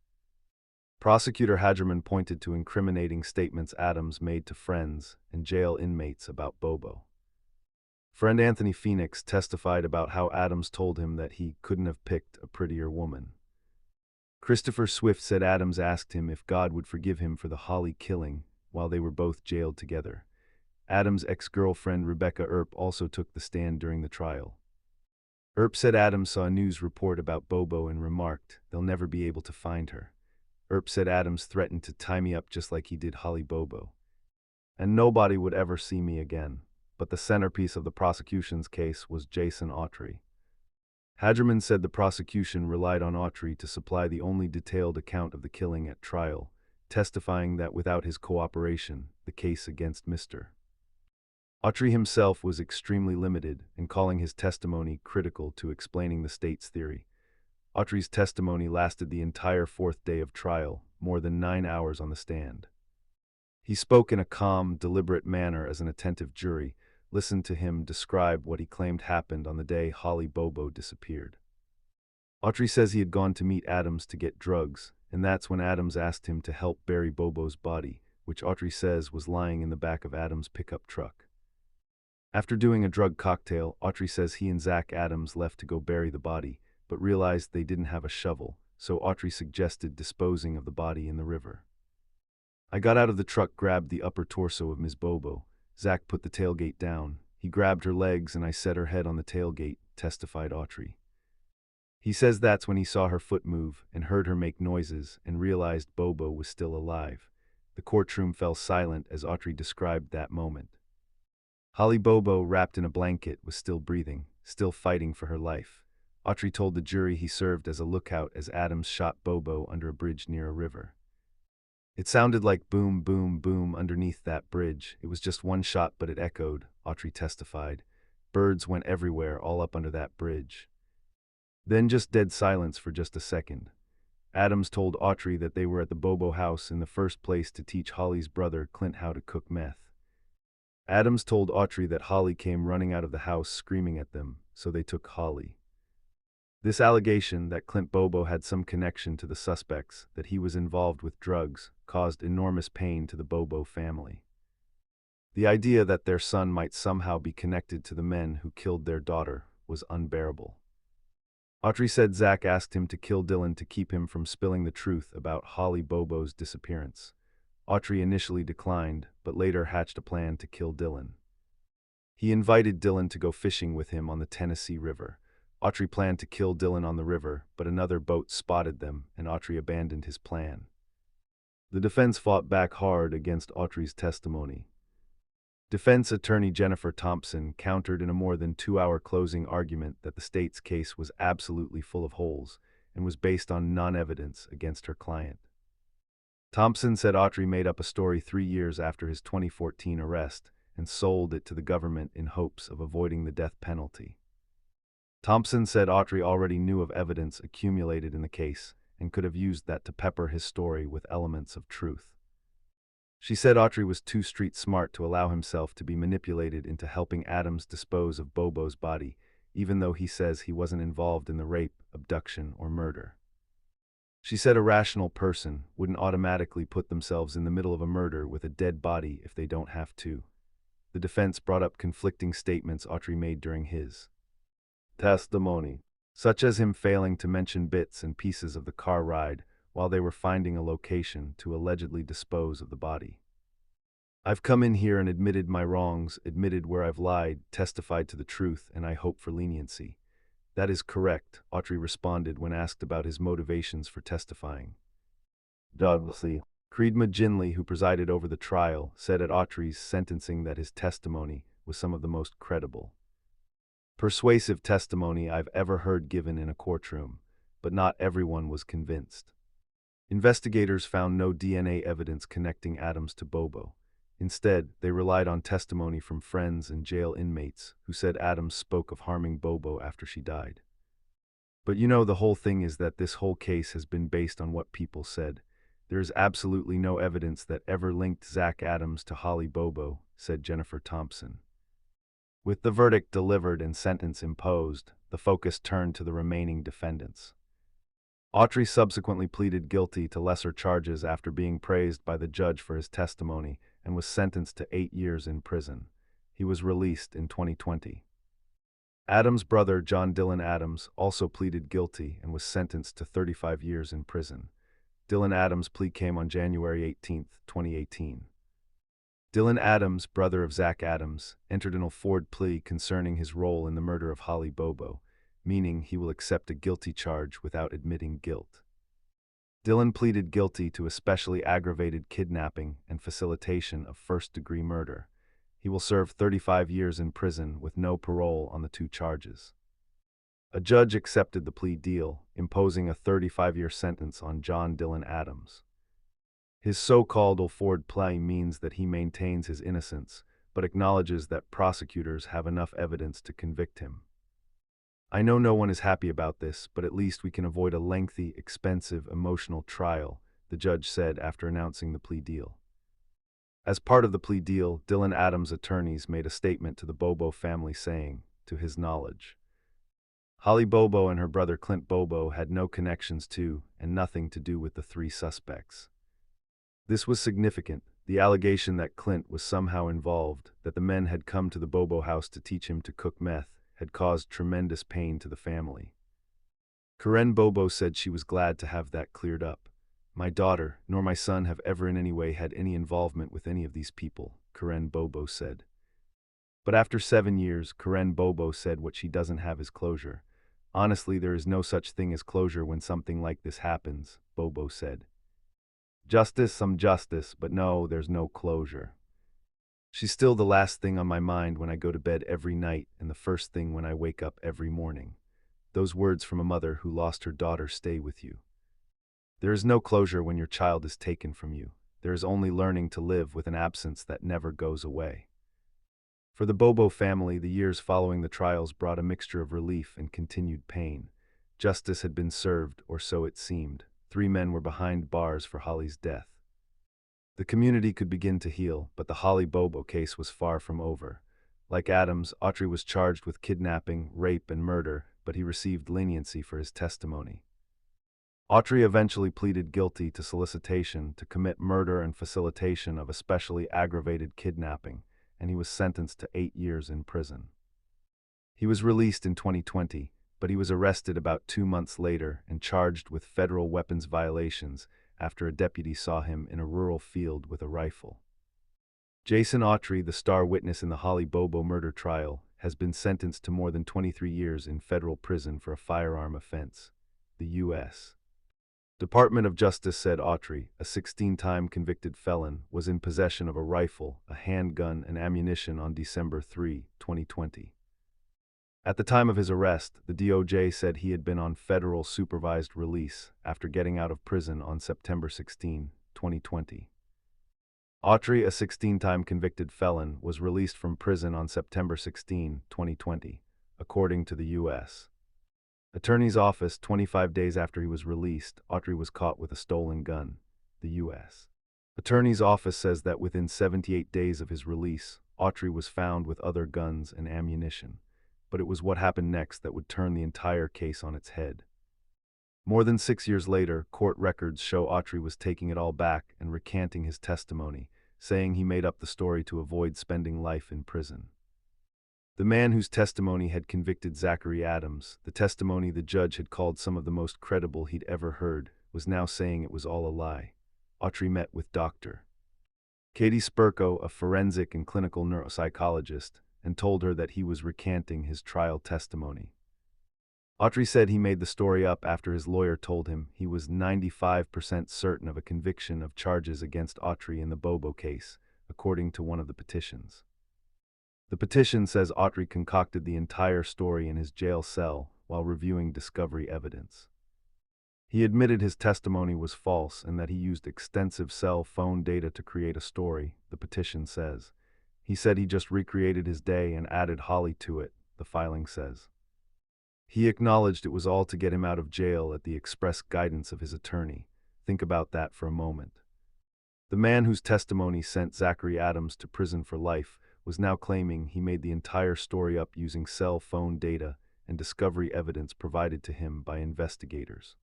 Prosecutor Hagerman pointed to incriminating statements Adams made to friends and jail inmates about Bobo. Friend Anthony Phoenix testified about how Adams told him that he couldn't have picked a prettier woman. Christopher Swift said Adams asked him if God would forgive him for the Holly killing while they were both jailed together. Adams' ex-girlfriend Rebecca Earp also took the stand during the trial. Earp said Adams saw a news report about Bobo and remarked, "They'll never be able to find her." Earp said Adams threatened to tie me up just like he did Holly Bobo. "And nobody would ever see me again." But the centerpiece of the prosecution's case was Jason Autry. Hagerman said the prosecution relied on Autry to supply the only detailed account of the killing at trial, testifying that without his cooperation, the case against Mr. Autry himself was extremely limited and calling his testimony critical to explaining the state's theory. Autry's testimony lasted the entire fourth day of trial, more than 9 hours on the stand. He spoke in a calm, deliberate manner as an attentive jury listened to him describe what he claimed happened on the day Holly Bobo disappeared. Autry says he had gone to meet Adams to get drugs, and that's when Adams asked him to help bury Bobo's body, which Autry says was lying in the back of Adams' pickup truck. After doing a drug cocktail, Autry says he and Zach Adams left to go bury the body, but realized they didn't have a shovel, so Autry suggested disposing of the body in the river. "I got out of the truck, grabbed the upper torso of Ms. Bobo. Zach put the tailgate down. He grabbed her legs and I set her head on the tailgate," testified Autry. He says that's when he saw her foot move and heard her make noises and realized Bobo was still alive. The courtroom fell silent as Autry described that moment. Holly Bobo, wrapped in a blanket, was still breathing, still fighting for her life. Autry told the jury he served as a lookout as Adams shot Bobo under a bridge near a river. It sounded like boom, boom, boom underneath that bridge. It was just one shot, but it echoed, Autry testified. Birds went everywhere, all up under that bridge. Then just dead silence for just a second. Adams told Autry that they were at the Bobo house in the first place to teach Holly's brother, Clint, how to cook meth. Adams told Autry that Holly came running out of the house screaming at them, so they took Holly. This allegation that Clint Bobo had some connection to the suspects, that he was involved with drugs, caused enormous pain to the Bobo family. The idea that their son might somehow be connected to the men who killed their daughter was unbearable. Autry said Zach asked him to kill Dylan to keep him from spilling the truth about Holly Bobo's disappearance. Autry initially declined, but later hatched a plan to kill Dylan. He invited Dylan to go fishing with him on the Tennessee River. Autry planned to kill Dylan on the river, but another boat spotted them, and Autry abandoned his plan. The defense fought back hard against Autry's testimony. Defense attorney Jennifer Thompson countered in a more than 2-hour closing argument that the state's case was absolutely full of holes and was based on non-evidence against her client. Thompson said Autry made up a story 3 years after his 2014 arrest and sold it to the government in hopes of avoiding the death penalty. Thompson said Autry already knew of evidence accumulated in the case and could have used that to pepper his story with elements of truth. She said Autry was too street smart to allow himself to be manipulated into helping Adams dispose of Bobo's body, even though he says he wasn't involved in the rape, abduction, or murder. She said a rational person wouldn't automatically put themselves in the middle of a murder with a dead body if they don't have to. The defense brought up conflicting statements Autry made during his testimony, such as him failing to mention bits and pieces of the car ride while they were finding a location to allegedly dispose of the body. I've come in here and admitted my wrongs, admitted where I've lied, testified to the truth, and I hope for leniency. That is correct, Autry responded when asked about his motivations for testifying. Douglasy. Creed McGinley, who presided over the trial, said at Autry's sentencing that his testimony was some of the most credible, persuasive testimony I've ever heard given in a courtroom, but not everyone was convinced. Investigators found no DNA evidence connecting Adams to Bobo. Instead, they relied on testimony from friends and jail inmates who said Adams spoke of harming Bobo after she died. But the whole thing is that this whole case has been based on what people said. There is absolutely no evidence that ever linked Zach Adams to Holly Bobo, said Jennifer Thompson. With the verdict delivered and sentence imposed, the focus turned to the remaining defendants. Autry subsequently pleaded guilty to lesser charges after being praised by the judge for his testimony and was sentenced to 8 years in prison. He was released in 2020. Adams' brother, John Dylan Adams, also pleaded guilty and was sentenced to 35 years in prison. Dylan Adams' plea came on January 18, 2018. Dylan Adams, brother of Zach Adams, entered an untold plea concerning his role in the murder of Holly Bobo, meaning he will accept a guilty charge without admitting guilt. Dylan pleaded guilty to especially aggravated kidnapping and facilitation of first-degree murder. He will serve 35 years in prison with no parole on the 2 charges. A judge accepted the plea deal, imposing a 35-year sentence on John Dylan Adams. His so-called untold plea means that he maintains his innocence, but acknowledges that prosecutors have enough evidence to convict him. I know no one is happy about this, but at least we can avoid a lengthy, expensive, emotional trial, the judge said after announcing the plea deal. As part of the plea deal, Dylan Adams' attorneys made a statement to the Bobo family saying, to his knowledge, Holly Bobo and her brother Clint Bobo had no connections to and nothing to do with the 3 suspects. This was significant, the allegation that Clint was somehow involved, that the men had come to the Bobo house to teach him to cook meth, had caused tremendous pain to the family. Karen Bobo said she was glad to have that cleared up. My daughter, nor my son have ever in any way had any involvement with any of these people, Karen Bobo said. But after 7 years, Karen Bobo said what she doesn't have is closure. Honestly, there is no such thing as closure when something like this happens, Bobo said. Justice, some justice, but no, there's no closure. She's still the last thing on my mind when I go to bed every night and the first thing when I wake up every morning. Those words from a mother who lost her daughter stay with you. There is no closure when your child is taken from you. there is only learning to live with an absence that never goes away. For the Bobo family, the years following the trials brought a mixture of relief and continued pain. Justice had been served, or so it seemed. 3 men were behind bars for Holly's death. The community could begin to heal, but the Holly Bobo case was far from over. Like Adams, Autry was charged with kidnapping, rape, and murder, but he received leniency for his testimony. Autry eventually pleaded guilty to solicitation to commit murder and facilitation of especially aggravated kidnapping, and he was sentenced to 8 years in prison. He was released in 2020, but he was arrested about 2 months later and charged with federal weapons violations after a deputy saw him in a rural field with a rifle. Jason Autry, the star witness in the Holly Bobo murder trial, has been sentenced to more than 23 years in federal prison for a firearm offense. The U.S. Department of Justice said Autry, a 16-time convicted felon, was in possession of a rifle, a handgun, and ammunition on December 3, 2020. At the time of his arrest, the DOJ said he had been on federal supervised release after getting out of prison on September 16, 2020. Autry, a 16-time convicted felon, was released from prison on September 16, 2020, according to the U.S. Attorney's Office. 25 days after he was released, Autry was caught with a stolen gun. The U.S. Attorney's Office says that within 78 days of his release, Autry was found with other guns and ammunition. But it was what happened next that would turn the entire case on its head. More than 6 years later, court records show Autry was taking it all back and recanting his testimony, saying he made up the story to avoid spending life in prison. The man whose testimony had convicted Zachary Adams, the testimony the judge had called some of the most credible he'd ever heard, was now saying it was all a lie. Autry met with Dr. Katie Spurko, a forensic and clinical neuropsychologist, and told her that he was recanting his trial testimony. Autry said he made the story up after his lawyer told him he was 95% certain of a conviction of charges against Autry in the Bobo case, according to one of the petitions. The petition says Autry concocted the entire story in his jail cell while reviewing discovery evidence. He admitted his testimony was false and that he used extensive cell phone data to create a story, the petition says. He said he just recreated his day and added Holly to it, the filing says. He acknowledged it was all to get him out of jail at the express guidance of his attorney. Think about that for a moment. The man whose testimony sent Zachary Adams to prison for life was now claiming he made the entire story up using cell phone data and discovery evidence provided to him by investigators.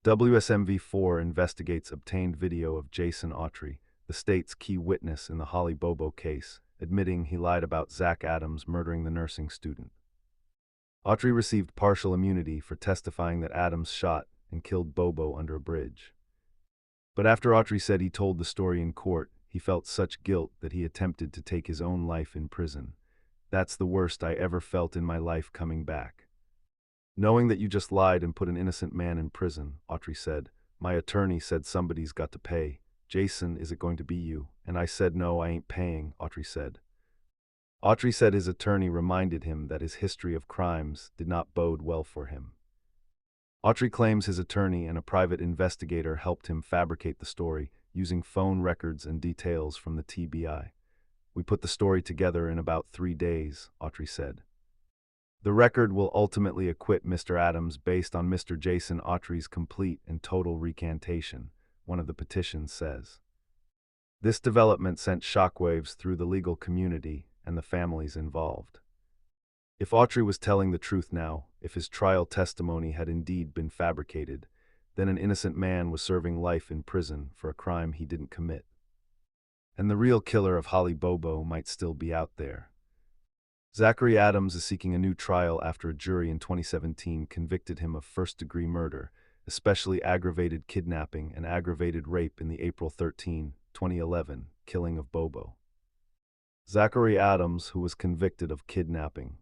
WSMV4 investigates obtained video of Jason Autry, the state's key witness in the Holly Bobo case, admitting he lied about Zach Adams murdering the nursing student. Autry received partial immunity for testifying that Adams shot and killed Bobo under a bridge. But after Autry said he told the story in court, he felt such guilt that he attempted to take his own life in prison. That's the worst I ever felt in my life coming back. Knowing that you just lied and put an innocent man in prison, Autry said, my attorney said somebody's got to pay. Jason, is it going to be you? And I said no, I ain't paying, Autry said. Autry said his attorney reminded him that his history of crimes did not bode well for him. Autry claims his attorney and a private investigator helped him fabricate the story using phone records and details from the TBI. We put the story together in about 3 days, Autry said. The record will ultimately acquit Mr. Adams based on Mr. Jason Autry's complete and total recantation, one of the petitions says. This development sent shockwaves through the legal community and the families involved. If Autry was telling the truth now, if his trial testimony had indeed been fabricated, then an innocent man was serving life in prison for a crime he didn't commit. And the real killer of Holly Bobo might still be out there. Zachary Adams is seeking a new trial after a jury in 2017 convicted him of first-degree murder, especially aggravated kidnapping and aggravated rape in the April 13, 2011, killing of Bobo. Zachary Adams, who was convicted of kidnapping,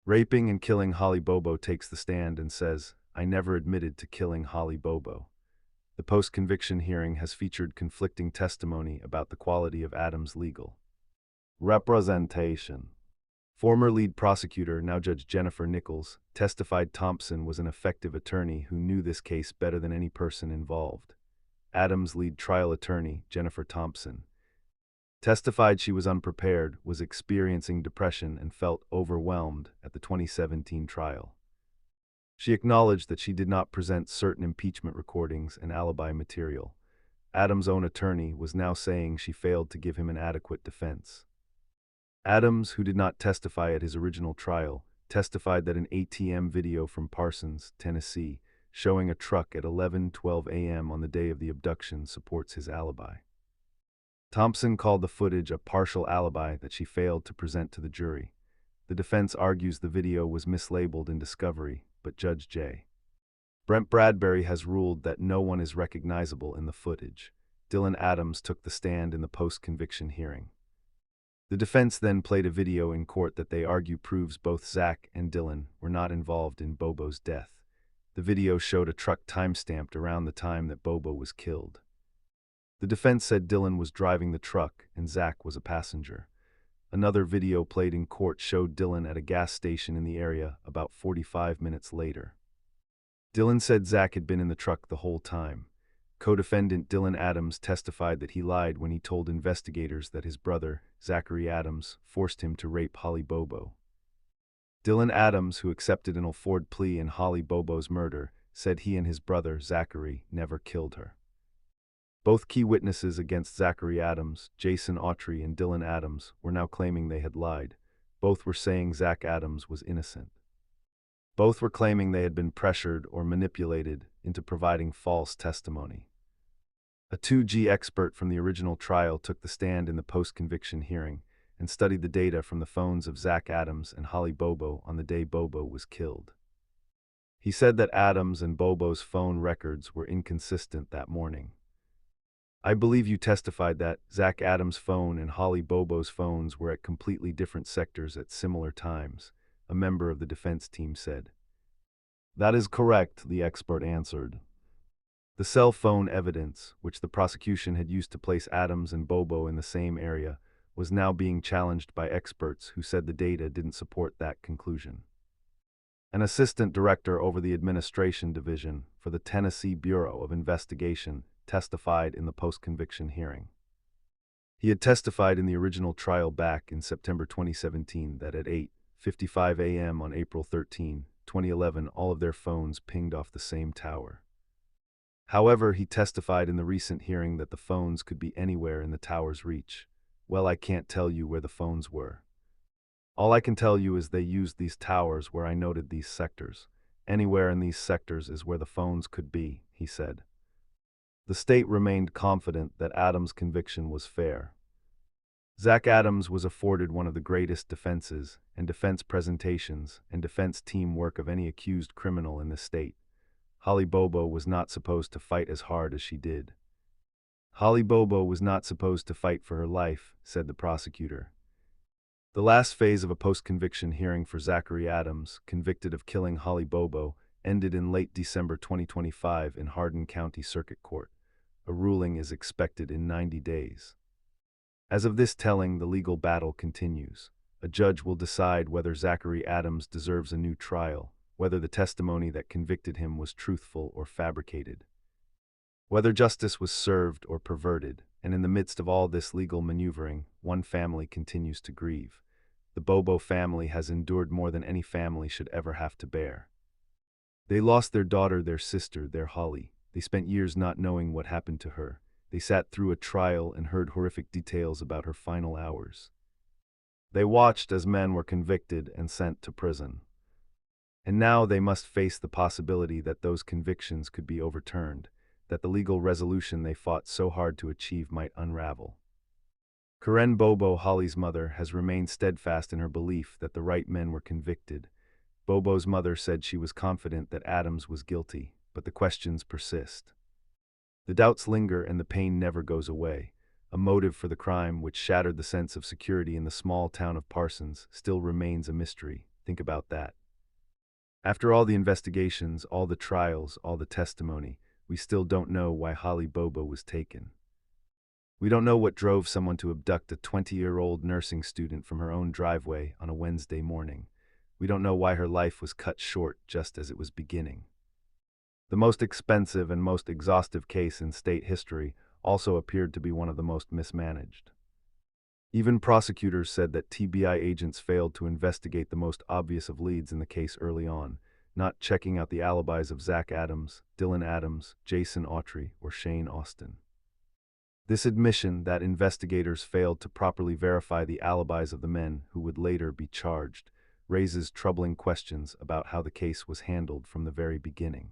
raping and killing Holly Bobo, takes the stand and says, I never admitted to killing Holly Bobo. The post-conviction hearing has featured conflicting testimony about the quality of Adams' legal representation. Former lead prosecutor, now Judge Jennifer Nichols, testified Thompson was an effective attorney who knew this case better than any person involved. Adams' lead trial attorney, Jennifer Thompson, testified she was unprepared, was experiencing depression, and felt overwhelmed at the 2017 trial. She acknowledged that she did not present certain impeachment recordings and alibi material. Adams' own attorney was now saying she failed to give him an adequate defense. Adams, who did not testify at his original trial, testified that an ATM video from Parsons, Tennessee, showing a truck at 11:12 a.m. on the day of the abduction supports his alibi. Thompson called the footage a partial alibi that she failed to present to the jury. The defense argues the video was mislabeled in discovery, but Judge J. Brent Bradbury has ruled that no one is recognizable in the footage. Dylan Adams took the stand in the post-conviction hearing. The defense then played a video in court that they argue proves both Zach and Dylan were not involved in Bobo's death. The video showed a truck time-stamped around the time that Bobo was killed. The defense said Dylan was driving the truck and Zach was a passenger. Another video played in court showed Dylan at a gas station in the area about 45 minutes later. Dylan said Zach had been in the truck the whole time. Co-defendant Dylan Adams testified that he lied when he told investigators that his brother, Zachary Adams, forced him to rape Holly Bobo. Dylan Adams, who accepted an Alford plea in Holly Bobo's murder, said he and his brother, Zachary, never killed her. Both key witnesses against Zachary Adams, Jason Autry and Dylan Adams, were now claiming they had lied. Both were saying Zach Adams was innocent. Both were claiming they had been pressured or manipulated into providing false testimony. A 2G expert from the original trial took the stand in the post-conviction hearing and studied the data from the phones of Zach Adams and Holly Bobo on the day Bobo was killed. He said that Adams and Bobo's phone records were inconsistent that morning. I believe you testified that Zach Adams' phone and Holly Bobo's phones were at completely different sectors at similar times, a member of the defense team said. That is correct, the expert answered. The cell phone evidence, which the prosecution had used to place Adams and Bobo in the same area, was now being challenged by experts who said the data didn't support that conclusion. An assistant director over the administration division for the Tennessee Bureau of Investigation testified in the post-conviction hearing. He had testified in the original trial back in September 2017 that at 8:55 a.m. on April 13, 2011, all of their phones pinged off the same tower. However, he testified in the recent hearing that the phones could be anywhere in the tower's reach. Well, I can't tell you where the phones were. All I can tell you is they used these towers where I noted these sectors. Anywhere in these sectors is where the phones could be, he said. The state remained confident that Adams' conviction was fair. Zach Adams was afforded one of the greatest defenses and defense presentations and defense teamwork of any accused criminal in the state. Holly Bobo was not supposed to fight as hard as she did. Holly Bobo was not supposed to fight for her life, said the prosecutor. The last phase of a post-conviction hearing for Zachary Adams, convicted of killing Holly Bobo, ended in late December 2025 in Hardin County Circuit Court. A ruling is expected in 90 days. As of this telling, the legal battle continues. A judge will decide whether Zachary Adams deserves a new trial, whether the testimony that convicted him was truthful or fabricated, whether justice was served or perverted, and in the midst of all this legal maneuvering, one family continues to grieve. The Bobo family has endured more than any family should ever have to bear. They lost their daughter, their sister, their Holly. They spent years not knowing what happened to her. They sat through a trial and heard horrific details about her final hours. They watched as men were convicted and sent to prison. And now they must face the possibility that those convictions could be overturned, that the legal resolution they fought so hard to achieve might unravel. Karen Bobo, Holly's mother, has remained steadfast in her belief that the right men were convicted. Bobo's mother said she was confident that Adams was guilty, but the questions persist. The doubts linger and the pain never goes away. A motive for the crime, which shattered the sense of security in the small town of Parsons, still remains a mystery. Think about that. After all the investigations, all the trials, all the testimony, we still don't know why Holly Bobo was taken. We don't know what drove someone to abduct a 20-year-old nursing student from her own driveway on a Wednesday morning. We don't know why her life was cut short just as it was beginning. The most expensive and most exhaustive case in state history also appeared to be one of the most mismanaged. Even prosecutors said that TBI agents failed to investigate the most obvious of leads in the case early on, not checking out the alibis of Zach Adams, Dylan Adams, Jason Autry, or Shane Austin. This admission that investigators failed to properly verify the alibis of the men who would later be charged raises troubling questions about how the case was handled from the very beginning.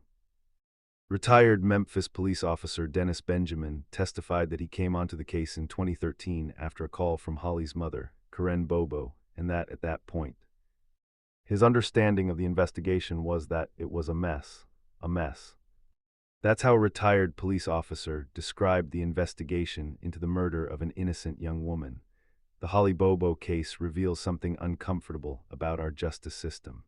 Retired Memphis police officer Dennis Benjamin testified that he came onto the case in 2013 after a call from Holly's mother, Karen Bobo, and that at that point, his understanding of the investigation was that it was a mess. A mess. That's how a retired police officer described the investigation into the murder of an innocent young woman. The Holly Bobo case reveals something uncomfortable about our justice system.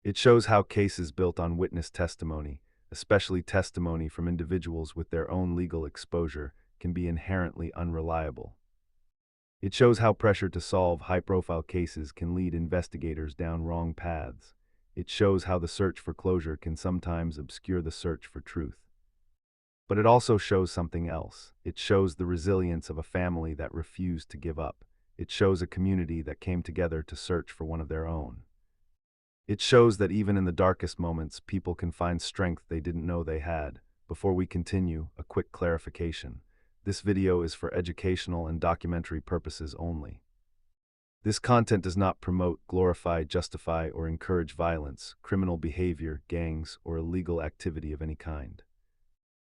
It shows how cases built on witness testimony, especially testimony from individuals with their own legal exposure, can be inherently unreliable. It shows how pressure to solve high-profile cases can lead investigators down wrong paths. It shows how the search for closure can sometimes obscure the search for truth. But it also shows something else. It shows the resilience of a family that refused to give up. It shows a community that came together to search for one of their own. It shows that even in the darkest moments, people can find strength they didn't know they had. Before we continue, a quick clarification. This video is for educational and documentary purposes only. This content does not promote, glorify, justify, or encourage violence, criminal behavior, gangs, or illegal activity of any kind.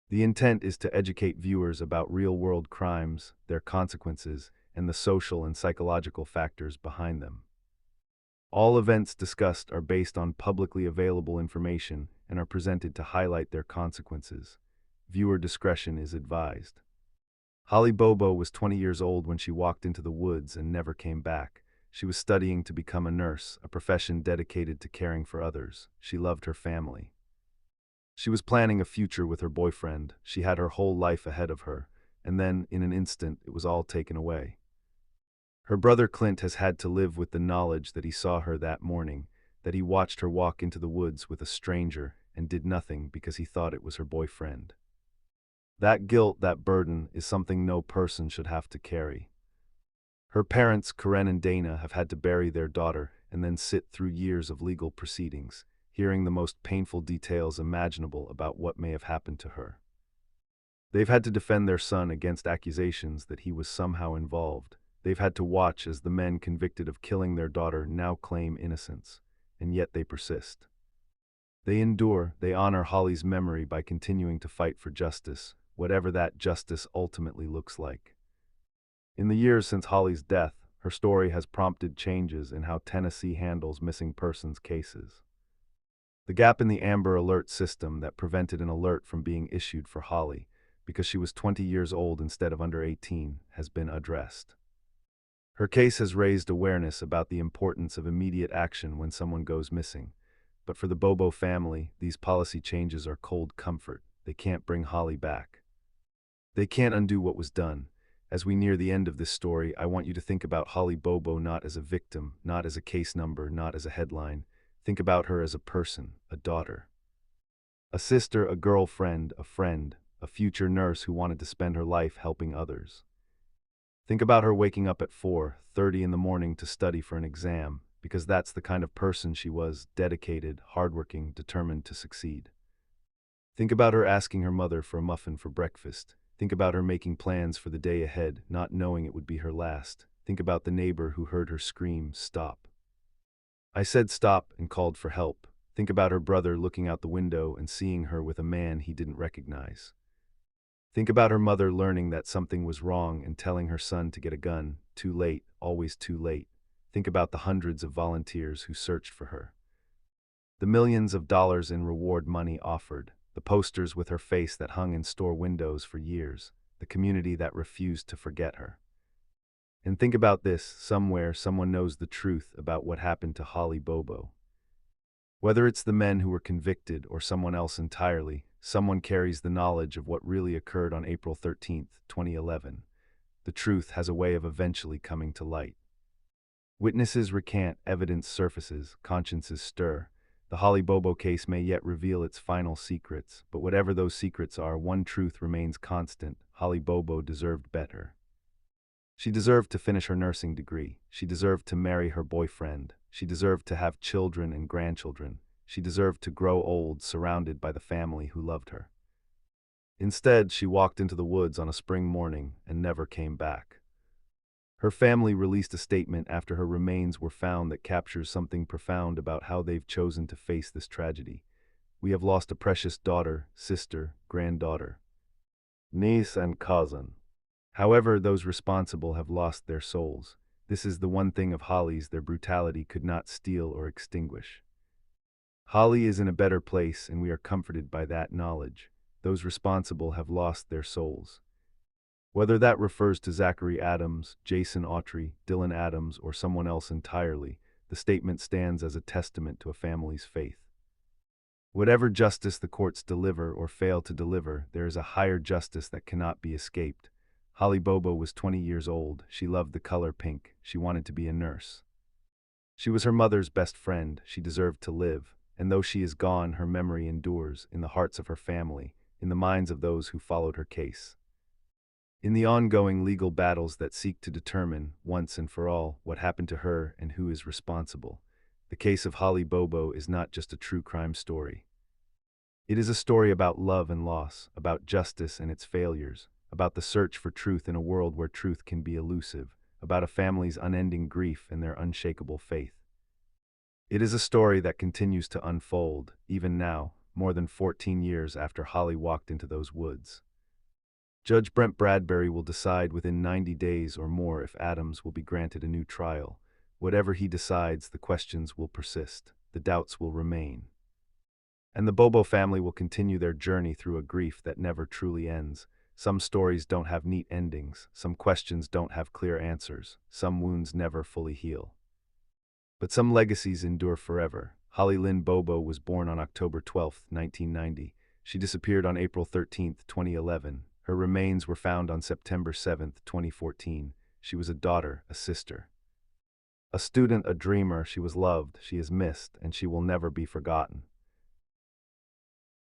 The intent is to educate viewers about real-world crimes, their consequences, and the social and psychological factors behind them. All events discussed are based on publicly available information and are presented to highlight their consequences. Viewer discretion is advised. Holly Bobo was 20 years old when she walked into the woods and never came back. She was studying to become a nurse, a profession dedicated to caring for others. She loved her family. She was planning a future with her boyfriend. She had her whole life ahead of her, and then, in an instant, it was all taken away. Her brother Clint has had to live with the knowledge that he saw her that morning, that he watched her walk into the woods with a stranger and did nothing because he thought it was her boyfriend. That guilt, that burden, is something no person should have to carry. Her parents, Karen and Dana, have had to bury their daughter and then sit through years of legal proceedings, hearing the most painful details imaginable about what may have happened to her. They've had to defend their son against accusations that he was somehow involved. They've had to watch as the men convicted of killing their daughter now claim innocence, and yet they persist. They endure, they honor Holly's memory by continuing to fight for justice, whatever that justice ultimately looks like. In the years since Holly's death, her story has prompted changes in how Tennessee handles missing persons cases. The gap in the Amber Alert system that prevented an alert from being issued for Holly, because she was 20 years old instead of under 18, has been addressed. Her case has raised awareness about the importance of immediate action when someone goes missing. But for the Bobo family, these policy changes are cold comfort. They can't bring Holly back. They can't undo what was done. As we near the end of this story, I want you to think about Holly Bobo not as a victim, not as a case number, not as a headline. Think about her as a person, a daughter, a sister, a girlfriend, a friend, a future nurse who wanted to spend her life helping others. Think about her waking up at 4:30 in the morning to study for an exam, because that's the kind of person she was, dedicated, hardworking, determined to succeed. Think about her asking her mother for a muffin for breakfast. Think about her making plans for the day ahead, not knowing it would be her last. Think about the neighbor who heard her scream, "Stop." I said stop and called for help. Think about her brother looking out the window and seeing her with a man he didn't recognize. Think about her mother learning that something was wrong and telling her son to get a gun. Too late, always too late. Think about the hundreds of volunteers who searched for her. The millions of dollars in reward money offered. The posters with her face that hung in store windows for years. The community that refused to forget her. And think about this, somewhere someone knows the truth about what happened to Holly Bobo. Whether it's the men who were convicted or someone else entirely, someone carries the knowledge of what really occurred on April 13, 2011. The truth has a way of eventually coming to light. Witnesses recant, evidence surfaces, consciences stir. The Holly Bobo case may yet reveal its final secrets, but whatever those secrets are, one truth remains constant: Holly Bobo deserved better. She deserved to finish her nursing degree. She deserved to marry her boyfriend. She deserved to have children and grandchildren. She deserved to grow old, surrounded by the family who loved her. Instead, she walked into the woods on a spring morning and never came back. Her family released a statement after her remains were found that captures something profound about how they've chosen to face this tragedy. "We have lost a precious daughter, sister, granddaughter, niece, and cousin. However, those responsible have lost their souls. This is the one thing of Holly's their brutality could not steal or extinguish. Holly is in a better place, and we are comforted by that knowledge. Those responsible have lost their souls." Whether that refers to Zachary Adams, Jason Autry, Dylan Adams, or someone else entirely, the statement stands as a testament to a family's faith. Whatever justice the courts deliver or fail to deliver, there is a higher justice that cannot be escaped. Holly Bobo was 20 years old. She loved the color pink. She wanted to be a nurse. She was her mother's best friend. She deserved to live. And though she is gone, her memory endures in the hearts of her family, in the minds of those who followed her case. In the ongoing legal battles that seek to determine, once and for all, what happened to her and who is responsible, the case of Holly Bobo is not just a true crime story. It is a story about love and loss, about justice and its failures, about the search for truth in a world where truth can be elusive, about a family's unending grief and their unshakable faith. It is a story that continues to unfold, even now, more than 14 years after Holly walked into those woods. Judge Brent Bradbury will decide within 90 days or more if Adams will be granted a new trial. Whatever he decides, the questions will persist, the doubts will remain. And the Bobo family will continue their journey through a grief that never truly ends. Some stories don't have neat endings, some questions don't have clear answers, some wounds never fully heal. But some legacies endure forever. Holly Lynn Bobo was born on October 12, 1990. She disappeared on April 13, 2011. Her remains were found on September 7, 2014. She was a daughter, a sister, a student, a dreamer. She was loved, she is missed, and she will never be forgotten.